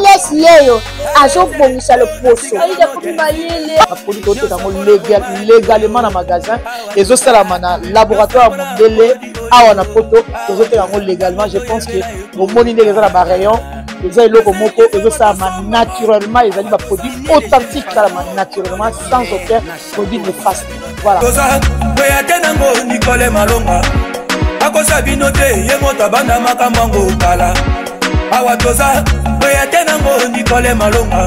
Lesi yeyo azobongisa loposo apodi toteka yango légalement na magasin ezosalama na laboratoire mondele awa na poto tozoteka yango légalement. Je pense que omoni ndenge eza na barayon eza eloko moko ezosalama naturellement, ezali baproduit authentique salama naturellement sans aucun produit néfaste. Voilà. Nicole Malonga akosa bino te ye moto abanda makambo yango kala awa toza oya te nango Nicole Malonga